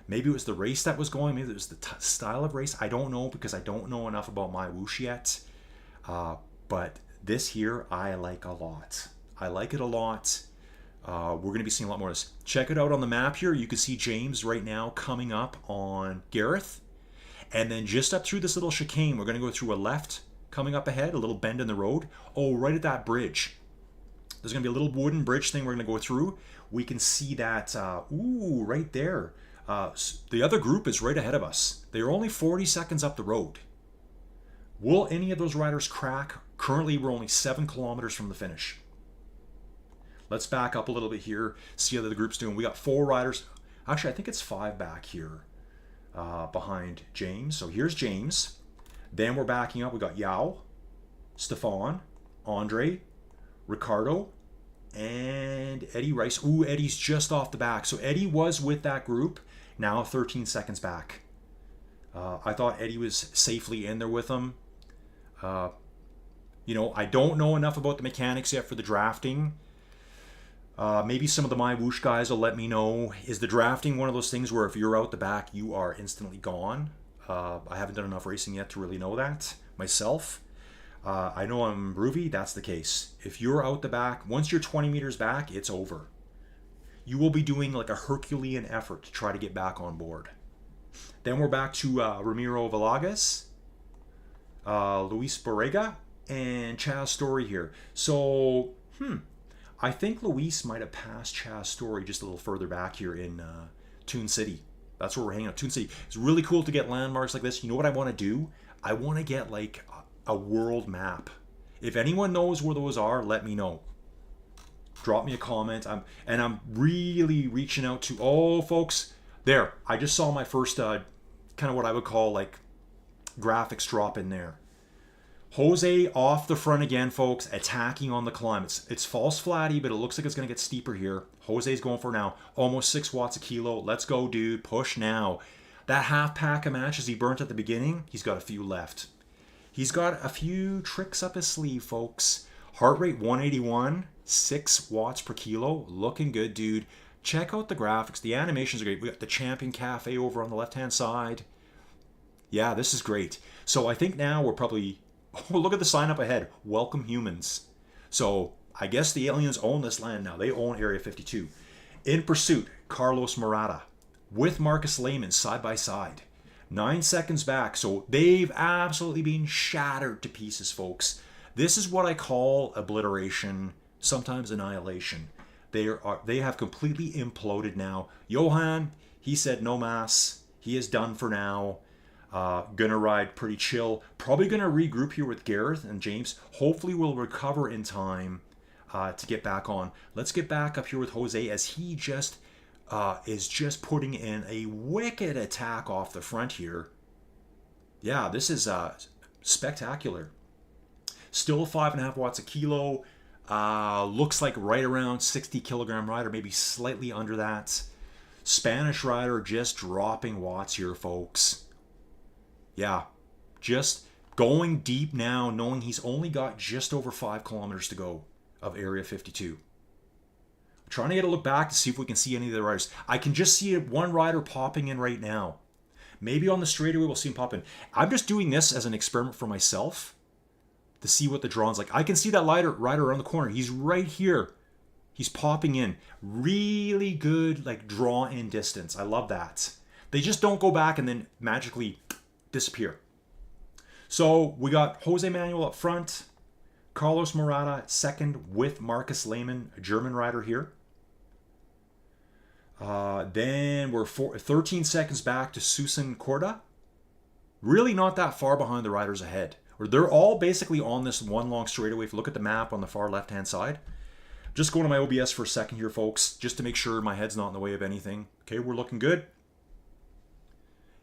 Maybe it was the race that was going. Maybe it was the style of race. I don't know because I don't know enough about MyWhoosh yet. But this here, I like a lot. I like it a lot. We're going to be seeing a lot more of this. Check it out on the map here. You can see James right now coming up on Gareth. And then just up through this little chicane, we're going to go through a left coming up ahead, a little bend in the road. Oh, right at that bridge. There's going to be a little wooden bridge thing we're going to go through. We can see that, right there. The other group is right ahead of us. They're only 40 seconds up the road. Will any of those riders crack? Currently, we're only 7 kilometers from the finish. Let's back up a little bit here, see how the group's doing. We got 4 riders. Actually, I think it's 5 back here behind James. So here's James. Then we're backing up. We got Yao, Stefan, Andre, Ricardo, and Eddie Rice. Ooh, Eddie's just off the back. So Eddie was with that group, now 13 seconds back. I thought Eddie was safely in there with them. I don't know enough about the mechanics yet for the drafting. Maybe some of the MyWhoosh guys will let me know. Is the drafting one of those things where if you're out the back, you are instantly gone? I haven't done enough racing yet to really know that myself. I know on Groovy, that's the case. If you're out the back, once you're 20 meters back, it's over. You will be doing like a Herculean effort to try to get back on board. Then we're back to Ramiro Villegas, Luis Borrega, and Chaz Story here. So, I think Luis might have passed Chaz Story just a little further back here in Toon City. That's where we're hanging out, Toon City. It's really cool to get landmarks like this. You know what I want to do? I want to get like a world map. If anyone knows where those are, let me know. Drop me a comment. I'm really reaching out to, folks, there. I just saw my first kind of what I would call like graphics drop in there. Jose off the front again, folks, attacking on the climb. It's false flatty, but it looks like it's going to get steeper here. Jose's going for now. Almost 6 watts a kilo. Let's go, dude. Push now. That half pack of matches he burnt at the beginning, he's got a few left. He's got a few tricks up his sleeve, folks. Heart rate 181, 6 watts per kilo. Looking good, dude. Check out the graphics. The animations are great. We got the Champion Cafe over on the left-hand side. Yeah, this is great. So I think now we're probably... Oh, look at the sign up ahead. Welcome humans. So I guess the aliens own this land now. They own Area 52. In pursuit, Carlos Murata with Marcus Lehman side by side. 9 seconds back. So they've absolutely been shattered to pieces, folks. This is what I call obliteration, sometimes annihilation. They have completely imploded now. Johan, he said no mas. He is done for now. Gonna ride pretty chill. Probably gonna regroup here with Gareth and James. Hopefully we'll recover in time to get back on. Let's get back up here with Jose as he just is just putting in a wicked attack off the front here. Yeah, this is spectacular. Still 5.5 watts a kilo. Looks like right around 60 kilogram rider, maybe slightly under that. Spanish rider just dropping watts here, folks. Yeah, just going deep now, knowing he's only got just over 5 kilometers to go of Area 52. I'm trying to get a look back to see if we can see any of the riders. I can just see one rider popping in right now. Maybe on the straightaway we'll see him pop in. I'm just doing this as an experiment for myself to see what the drawing's like. I can see that rider around the corner. He's right here. He's popping in. Really good like draw in distance. I love that. They just don't go back and then magically disappear. So we got Jose Manuel up front. Carlos Morata second with Marcus Lehmann, a German rider here. Then we're 13 seconds back to Susan Korda. Really not that far behind the riders ahead. Or they're all basically on this one long straightaway. If you look at the map on the far left-hand side. Just going to my OBS for a second here, folks, just to make sure my head's not in the way of anything. Okay, we're looking good.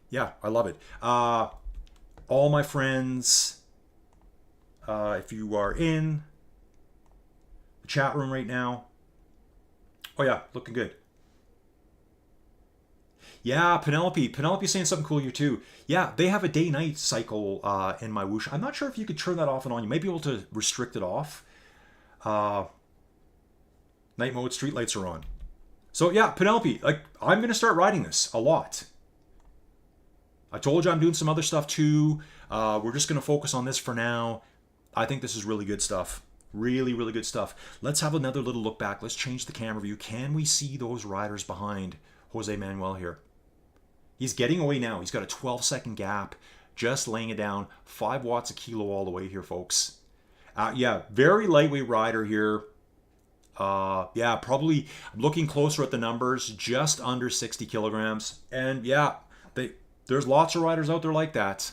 Yeah, I love it. All my friends, if you are in the chat room right now. Oh yeah, looking good. Yeah, Penelope's saying something cool here too. Yeah, they have a day-night cycle in MyWhoosh. I'm not sure if you could turn that off and on. You may be able to restrict it off. Night mode, street lights are on. So yeah, Penelope, like I'm going to start riding this a lot. I told you I'm doing some other stuff too. We're just going to focus on this for now. I think this is really good stuff. Really, really good stuff. Let's have another little look back. Let's change the camera view. Can we see those riders behind Jose Manuel here? He's getting away now. He's got a 12-second gap. Just laying it down. 5 watts a kilo all the way here, folks. Yeah, very lightweight rider here. Yeah, probably looking closer at the numbers, just under 60 kilograms. And yeah, there's lots of riders out there like that.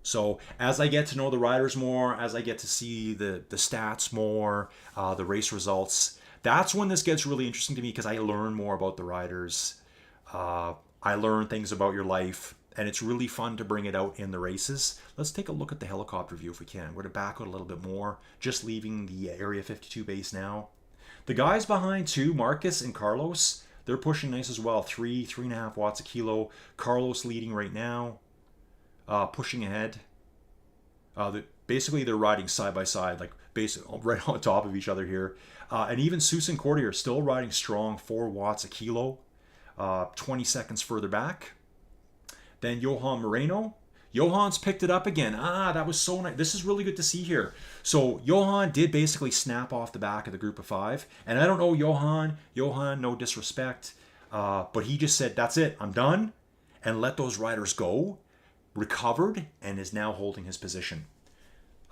So as I get to know the riders more, as I get to see the stats more, the race results, that's when this gets really interesting to me because I learn more about the riders. I learn things about your life, and it's really fun to bring it out in the races. Let's take a look at the helicopter view if we can. We're to back out a little bit more, just leaving the Area 52 base now. The guys behind too, Marcus and Carlos, they're pushing nice as well. 3.5 watts a kilo. Carlos leading right now, pushing ahead. Basically, they're riding side by side, like basically right on top of each other here. And even Susan Cordier still riding strong, 4 watts a kilo. 20 seconds further back. Then Johan Moreno. Johan's picked it up again. That was so nice. This is really good to see here. So Johan did basically snap off the back of the group of 5. And I don't know Johan, no disrespect, but he just said, that's it, I'm done, and let those riders go. Recovered and is now holding his position.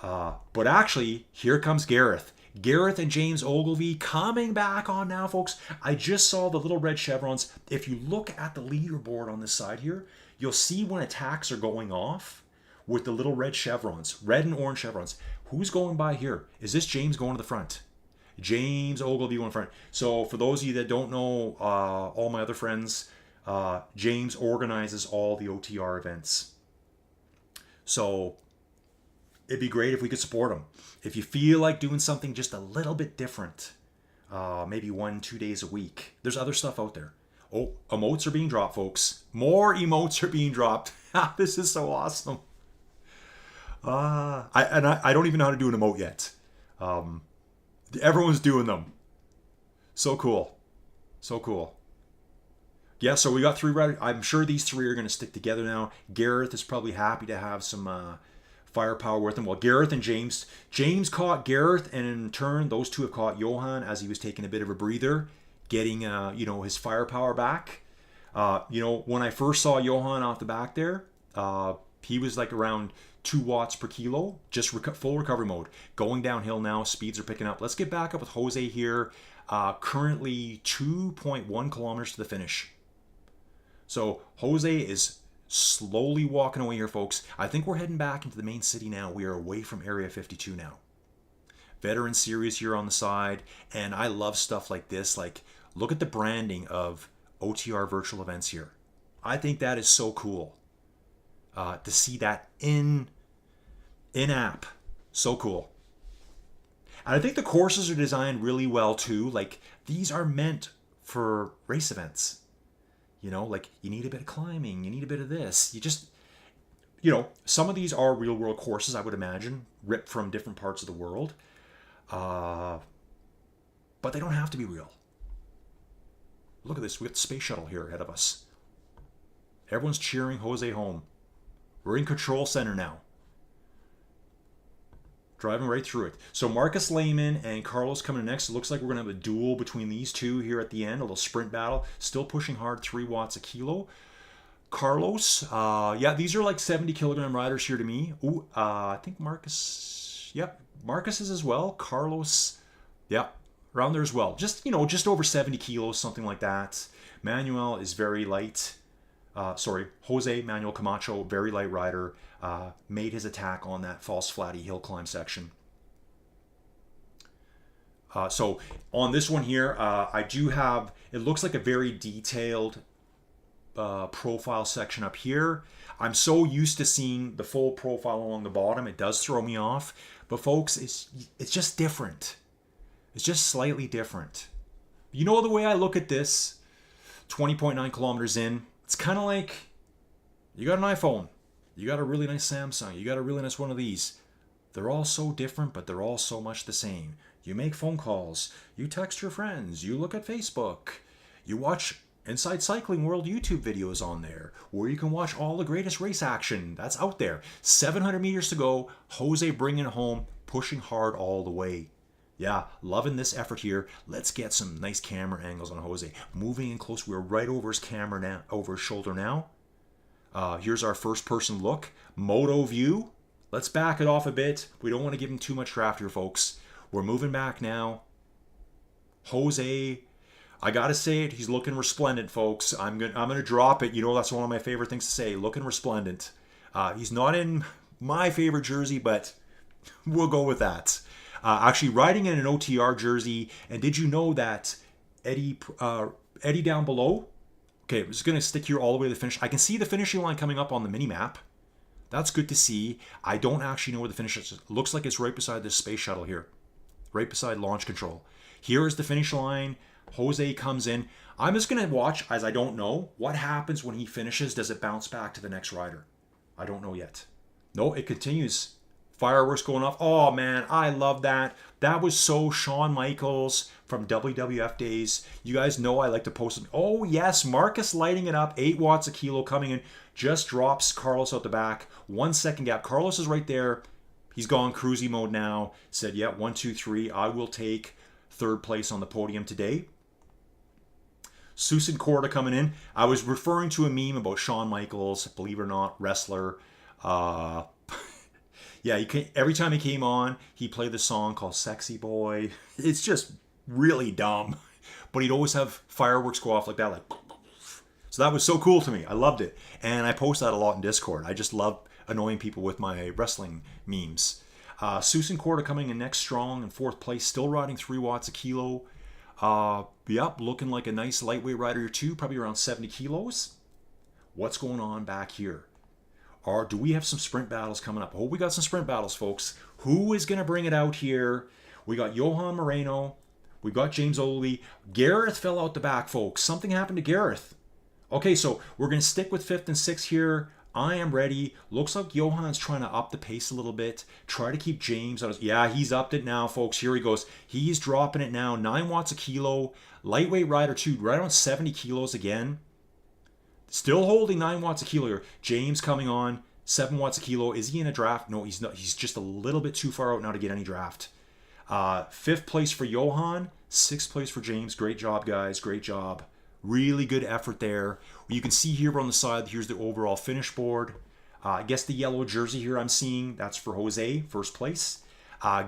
But actually, here comes Gareth. Gareth and James Ogilvy coming back on now, folks. I just saw the little red chevrons. If you look at the leaderboard on this side here, you'll see when attacks are going off with the little red chevrons, red and orange chevrons. Who's going by here? Is this James going to the front? James Ogilvy going front. So for those of you that don't know, all my other friends, James organizes all the OTR events. So it'd be great if we could support him. If you feel like doing something just a little bit different, maybe 1-2 days a week, there's other stuff out there. Oh, emotes are being dropped, folks. More emotes are being dropped. This is so awesome. I don't even know how to do an emote yet. Everyone's doing them. So cool. So cool. Yeah, so we got 3 riders. I'm sure these 3 are going to stick together now. Gareth is probably happy to have some firepower with him. Well, Gareth and James caught Gareth, and in turn, those 2 have caught Johan as he was taking a bit of a breather, getting his firepower back. When I first saw Johan off the back there, he was like around 2 watts per kilo, just full recovery mode. Going downhill now, speeds are picking up. Let's get back up with Jose here. Currently 2.1 kilometers to the finish. So Jose is slowly walking away here, folks. I think we're heading back into the main city now. We are away from Area 52 now. Veteran Series here on the side, and I love stuff like this. Like, look at the branding of OTR Virtual Events here. I think that is so cool to see that in-app. So cool. And I think the courses are designed really well too. Like, these are meant for race events. You know, like, you need a bit of climbing, you need a bit of this. You just, you know, some of these are real world courses, I would imagine, ripped from different parts of the world. But they don't have to be real. Look at this. We got the space shuttle here ahead of us. Everyone's cheering Jose home. We're in control center now. Driving right through it. So Marcus Lehman and Carlos coming next. It looks like we're going to have a duel between these two here at the end. A little sprint battle. Still pushing hard, 3 watts a kilo. Carlos, yeah, these are like 70 kilogram riders here to me. Ooh, I think Marcus, yep, Marcus is as well. Carlos, yeah, around there as well. Just, you know, just over 70 kilos, something like that. Manuel is very light. Jose Manuel Camacho, very light rider, made his attack on that false flatty hill climb section. So on this one here, I do have, it looks like a very detailed profile section up here. I'm so used to seeing the full profile along the bottom, it does throw me off. But folks, it's just different. It's just slightly different. You know the way I look at this, 20.9 kilometers in, it's kind of like you got an iPhone, you got a really nice Samsung, you got a really nice one of these. They're all so different, but they're all so much the same. You make phone calls, you text your friends, you look at Facebook, you watch Inside Cycling World YouTube videos on there, where you can watch all the greatest race action that's out there. 700 meters to go, Jose bringing it home, pushing hard all the way. Yeah, loving this effort here. Let's get some nice camera angles on Jose. Moving in close, we're right over his camera now, over his shoulder now. Here's our first person look. Moto view. Let's back it off a bit. We don't want to give him too much draft here, folks. We're moving back now. Jose, I gotta say it, he's looking resplendent, folks. I'm gonna drop it. You know, that's one of my favorite things to say. Looking resplendent. He's not in my favorite jersey, but we'll go with that. Actually riding in an OTR jersey. And did you know that Eddie down below? Okay, I'm just gonna stick here all the way to the finish. I can see the finishing line coming up on the mini map. That's good to see. I don't actually know where the finish is. It looks like it's right beside this space shuttle here, right beside launch control. Here is the finish line. Jose comes in. I'm just gonna watch, as I don't know what happens when he finishes. Does it bounce back to the next rider? I don't know yet. No, it continues. Fireworks going off. Oh man, I love that. That was so Shawn Michaels from WWF days. You guys know I like to post them. Oh yes, Marcus lighting it up. 8 watts a kilo coming in. Just drops Carlos out the back. 1 second gap. Carlos is right there. He's gone cruisy mode now. Said, yeah, 1, 2, 3. I will take 3rd place on the podium today. Susan Korda coming in. I was referring to a meme about Shawn Michaels, believe it or not, wrestler. Yeah, every time he came on, he played the song called Sexy Boy. It's just really dumb. But he'd always have fireworks go off like that. So that was so cool to me. I loved it. And I post that a lot in Discord. I just love annoying people with my wrestling memes. Susan Korda coming in next strong in 4th place. Still riding 3 watts a kilo. Yep, looking like a nice lightweight rider too. Probably around 70 kilos. What's going on back here? Or do we have some sprint battles coming up? Oh, we got some sprint battles, folks. Who is going to bring it out here? We got Johan Moreno. We got James Oley. Gareth fell out the back, folks. Something happened to Gareth. Okay, so we're going to stick with 5th and 6th here. I am ready. Looks like Johan's trying to up the pace a little bit. Try to keep James out. Yeah, he's upped it now, folks. Here he goes. He's dropping it now. 9 watts a kilo. Lightweight rider too. Right on 70 kilos again. Still holding 9 watts a kilo here. James coming on, 7 watts a kilo. Is he in a draft? No, he's not. He's just a little bit too far out now to get any draft. 5th place for Johan, 6th place for James. Great job, guys. Great job. Really good effort there. You can see here on the side, here's the overall finish board. I guess the yellow jersey here I'm seeing, that's for Jose, 1st place.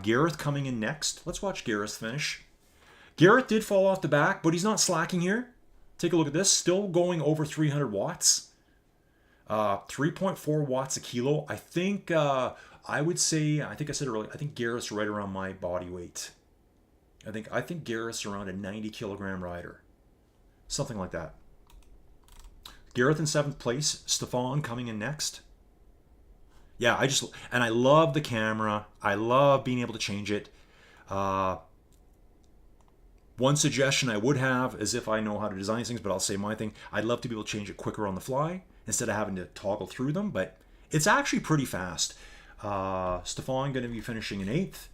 Gareth coming in next. Let's watch Gareth finish. Garrett did fall off the back, but he's not slacking here. Take a look at this. Still going over 300 watts. 3.4 watts a kilo. I think I would say, I think I said earlier, I think Garrett's right around my body weight. I think Garrett's around a 90 kilogram rider. Something like that. Gareth in 7th place. Stefan coming in next. Yeah, I love the camera. I love being able to change it. One suggestion I would have is, if I know how to design things, but I'll say my thing, I'd love to be able to change it quicker on the fly instead of having to toggle through them, but it's actually pretty fast. Stefan going to be finishing in 8th.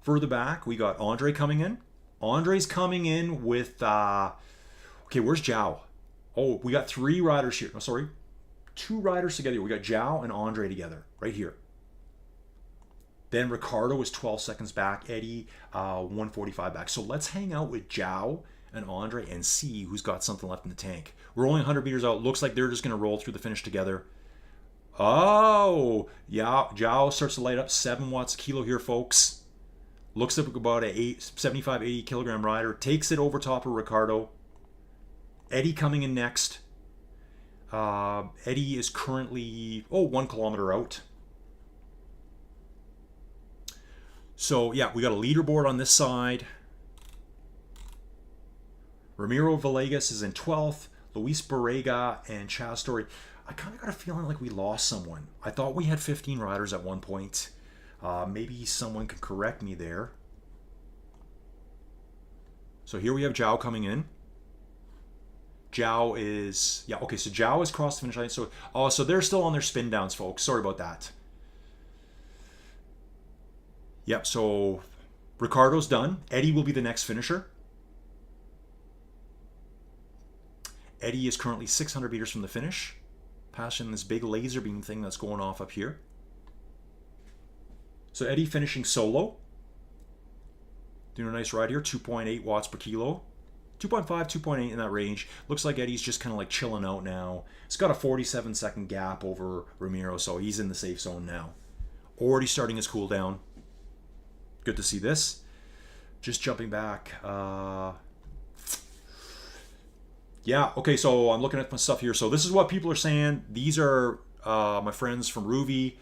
Further back, we got Andre coming in. Andre's coming in with, okay, where's Zhao? Oh, we got 3 riders here. Oh, sorry, 2 riders together. We got Zhao and Andre together, right here. Then Ricardo is 12 seconds back. Eddie, 145 back. So let's hang out with Zhao and Andre and see who's got something left in the tank. We're only 100 meters out. Looks like they're just going to roll through the finish together. Oh, yeah. Zhao starts to light up. 7 watts a kilo here, folks. Looks like about a 75, 80 kilogram rider. Takes it over top of Ricardo. Eddie coming in next. Eddie is currently, 1 kilometer out. So, yeah, we got a leaderboard on this side. Ramiro Villegas is in 12th. Luis Barrega and Chaz Story. I kind of got a feeling like we lost someone. I thought we had 15 riders at one point. Maybe someone could correct me there. So here we have Zhao coming in. Zhao is, yeah, okay, so Zhao is crossed the finish line. So they're still on their spin downs, folks. Sorry about that. Yep, so Ricardo's done. Eddie will be the next finisher. Eddie is currently 600 meters from the finish. Passing this big laser beam thing that's going off up here. So Eddie finishing solo. Doing a nice ride here, 2.8 watts per kilo. 2.5, 2.8 in that range. Looks like Eddie's just kind of like chilling out now. It's got a 47-second gap over Ramiro, so he's in the safe zone now. Already starting his cool down. Good to see this. Just jumping back. Yeah, okay, so I'm looking at my stuff here. So this is what people are saying. These are my friends from Ruby.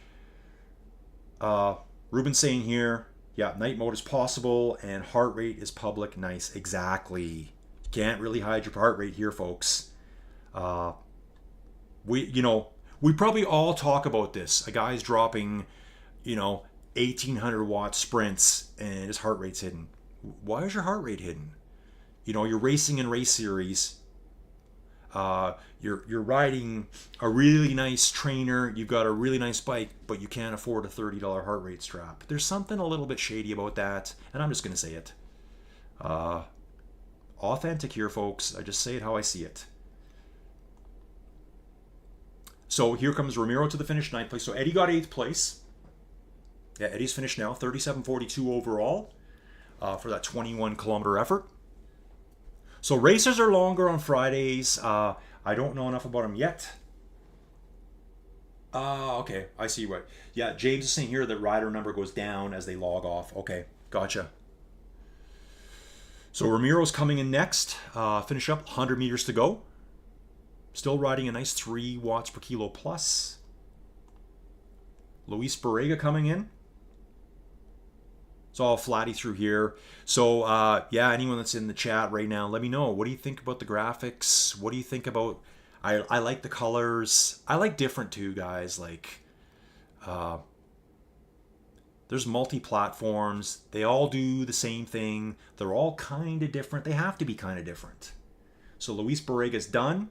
Ruben's saying here, yeah, night mode is possible and heart rate is public. Nice, exactly. Can't really hide your heart rate here, folks. We probably all talk about this. A guy's dropping, 1,800 watt sprints and his heart rate's hidden. Why is your heart rate hidden? You're racing in race series. You're riding a really nice trainer. You've got a really nice bike, but you can't afford a $30 heart rate strap. There's something a little bit shady about that, and I'm just going to say it. Authentic here, folks. I just say it how I see it. So here comes Ramiro to the finish, 9th place. So Eddie got 8th place. Yeah, Eddie's finished now, 37.42 overall for that 21-kilometer effort. So races are longer on Fridays. I don't know enough about them yet. Okay, I see what. Yeah, James is saying here that rider number goes down as they log off. Okay, gotcha. So Ramiro's coming in next. Finish up, 100 meters to go. Still riding a nice 3 watts per kilo plus. Luis Barrega coming in. It's all flatty through here. So, yeah, anyone that's in the chat right now, let me know. What do you think about the graphics? What do you think about... I like the colors. I like different too, guys. Like, there's multi-platforms. They all do the same thing. They're all kind of different. They have to be kind of different. So Luis Barrega's done.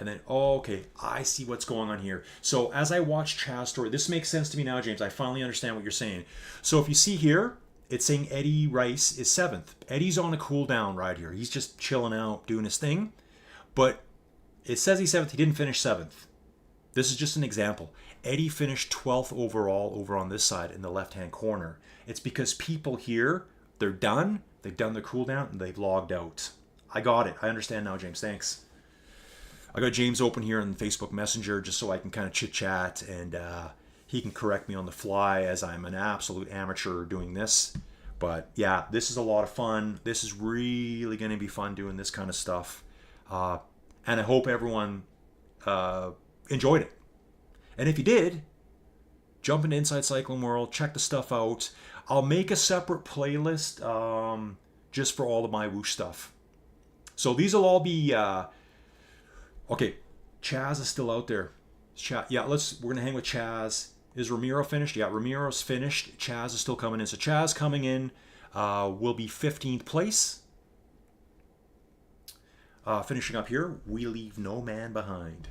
And then, okay, I see what's going on here. So as I watch Chaz's story, this makes sense to me now, James. I finally understand what you're saying. So if you see here, it's saying Eddie Rice is 7th. Eddie's on a cool down ride here. He's just chilling out, doing his thing. But it says he's 7th. He didn't finish 7th. This is just an example. Eddie finished 12th overall over on this side in the left-hand corner. It's because people here, they're done. They've done their cool down, and they've logged out. I got it. I understand now, James. Thanks. I got James open here on Facebook Messenger just so I can kind of chit-chat and he can correct me on the fly as I'm an absolute amateur doing this. But yeah, this is a lot of fun. This is really going to be fun doing this kind of stuff. And I hope everyone enjoyed it. And if you did, jump into Inside Cycling World, check the stuff out. I'll make a separate playlist just for all of my MyWhoosh stuff. So these will all be okay. Chaz is still out there. Yeah, we're gonna hang with Chaz. Is Ramiro finished? Yeah, Ramiro's finished. Chaz is still coming in. So Chaz coming in will be 15th place. Finishing up here, we leave no man behind.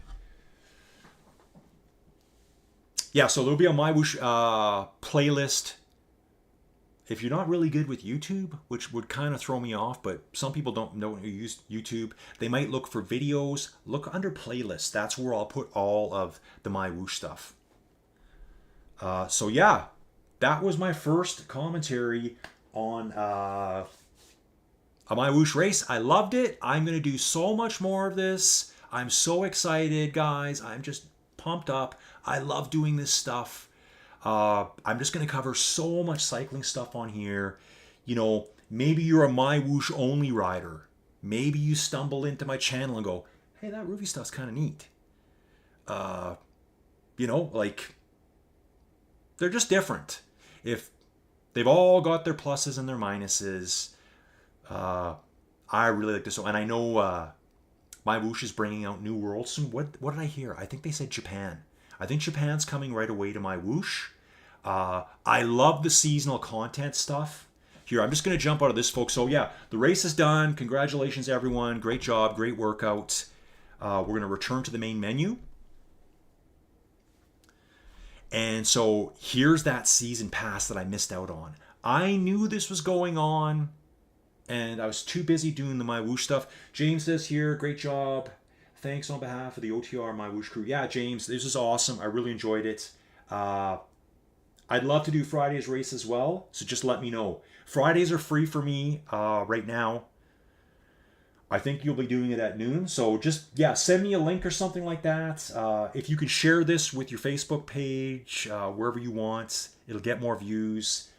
Yeah, so there'll be a MyWhoosh playlist. If you're not really good with YouTube, which would kind of throw me off, but some people don't know who use YouTube, they might look for videos. Look under playlists. That's where I'll put all of the MyWhoosh stuff. So yeah, that was my first commentary on a MyWhoosh race. I loved it. I'm going to do so much more of this. I'm so excited, guys. I'm just pumped up. I love doing this stuff. I'm just going to cover so much cycling stuff on here. You know, maybe you're a MyWhoosh only rider. Maybe you stumble into my channel and go, hey, that Roofy stuff's kind of neat. You know, like, they're just different. If they've all got their pluses and their minuses, I really like this one. And I know MyWhoosh is bringing out new worlds soon. What did I hear? I think they said Japan. I think Japan's coming right away to MyWhoosh. I love the seasonal content stuff. Here, I'm just going to jump out of this, folks. So yeah, the race is done. Congratulations, everyone. Great job. Great workout. We're going to return to the main menu. And so here's that season pass that I missed out on. I knew this was going on, and I was too busy doing the MyWhoosh stuff. James says here, great job. Thanks on behalf of the OTR MyWhoosh crew. Yeah, James, this is awesome. I really enjoyed it. I'd love to do Friday's race as well, so just let me know. Fridays are free for me right now. I think you'll be doing it at noon, so just, yeah, send me a link or something like that. If you could share this with your Facebook page, wherever you want, it'll get more views.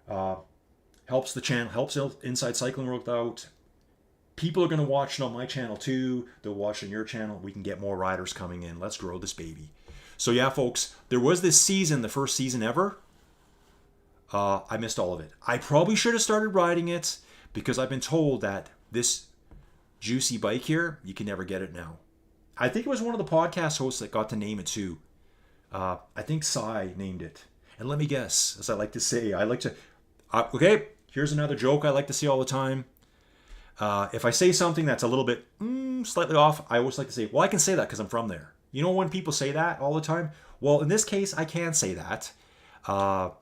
Helps the channel, helps Inside Cycling World out. People are going to watch it on my channel too. They'll watch it on your channel. We can get more riders coming in. Let's grow this baby. So yeah, folks, there was this season, the first season ever. I missed all of it. I probably should have started riding it because I've been told that this juicy bike here, you can never get it now. I think it was one of the podcast hosts that got to name it too. I think Sai named it. And let me guess, as I like to say, okay, here's another joke I like to say all the time. If I say something that's a little bit slightly off, I always like to say, well, I can say that because I'm from there. You know when people say that all the time? Well, in this case, I can say that. I've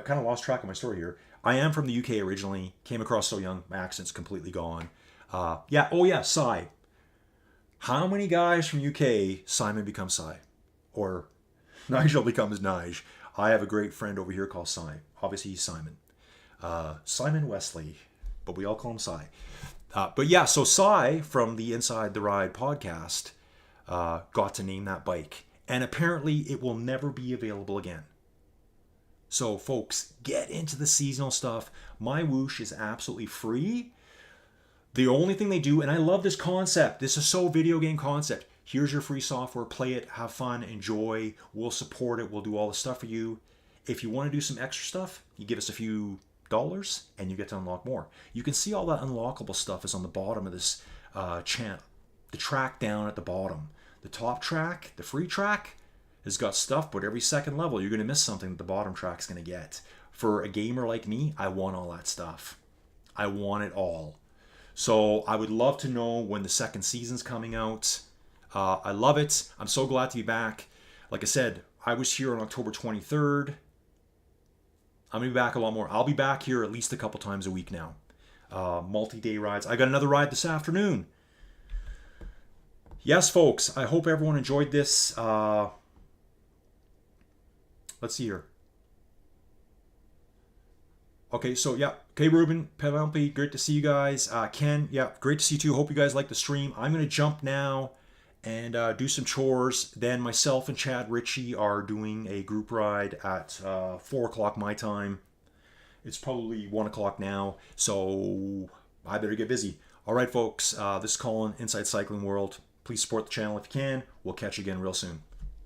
kind of lost track of my story here. I am from the UK originally. Came across so young. My accent's completely gone. Yeah. Oh, yeah. Sai. How many guys from UK Simon becomes Sai? Or Nigel becomes Nige? I have a great friend over here called Sai. Obviously, he's Simon. Simon Wesley. But we all call him Sai. But yeah, so Sai from the Inside the Ride podcast got to name that bike. And apparently it will never be available again. So folks, get into the seasonal stuff. MyWhoosh is absolutely free. The only thing they do, and I love this concept. This is so video game concept. Here's your free software. Play it. Have fun. Enjoy. We'll support it. We'll do all the stuff for you. If you want to do some extra stuff, you give us a few dollars and you get to unlock more. You can see all that unlockable stuff is on the bottom of this channel. The track down at the bottom. The top track, the free track, has got stuff, but every second level you're going to miss something that the bottom track's going to get. For a gamer like me, I want all that stuff. I want it all. So I would love to know when the second season's coming out. I love it. I'm so glad to be back. Like I said, I was here on October 23rd. I'm going to be back a lot more. I'll be back here at least a couple times a week now. Multi-day rides. I got another ride this afternoon. Yes, folks. I hope everyone enjoyed this. Let's see here. Okay, so yeah. Okay, Ruben, Penelope, great to see you guys. Ken, yeah, great to see you too. Hope you guys like the stream. I'm going to jump now and do some chores. Then myself and Chad Ritchie are doing a group ride at 4 o'clock my time. It's probably 1 o'clock now, so I better get busy. All right, folks, this is Colin, Inside Cycling World. Please support the channel if you can. We'll catch you again real soon.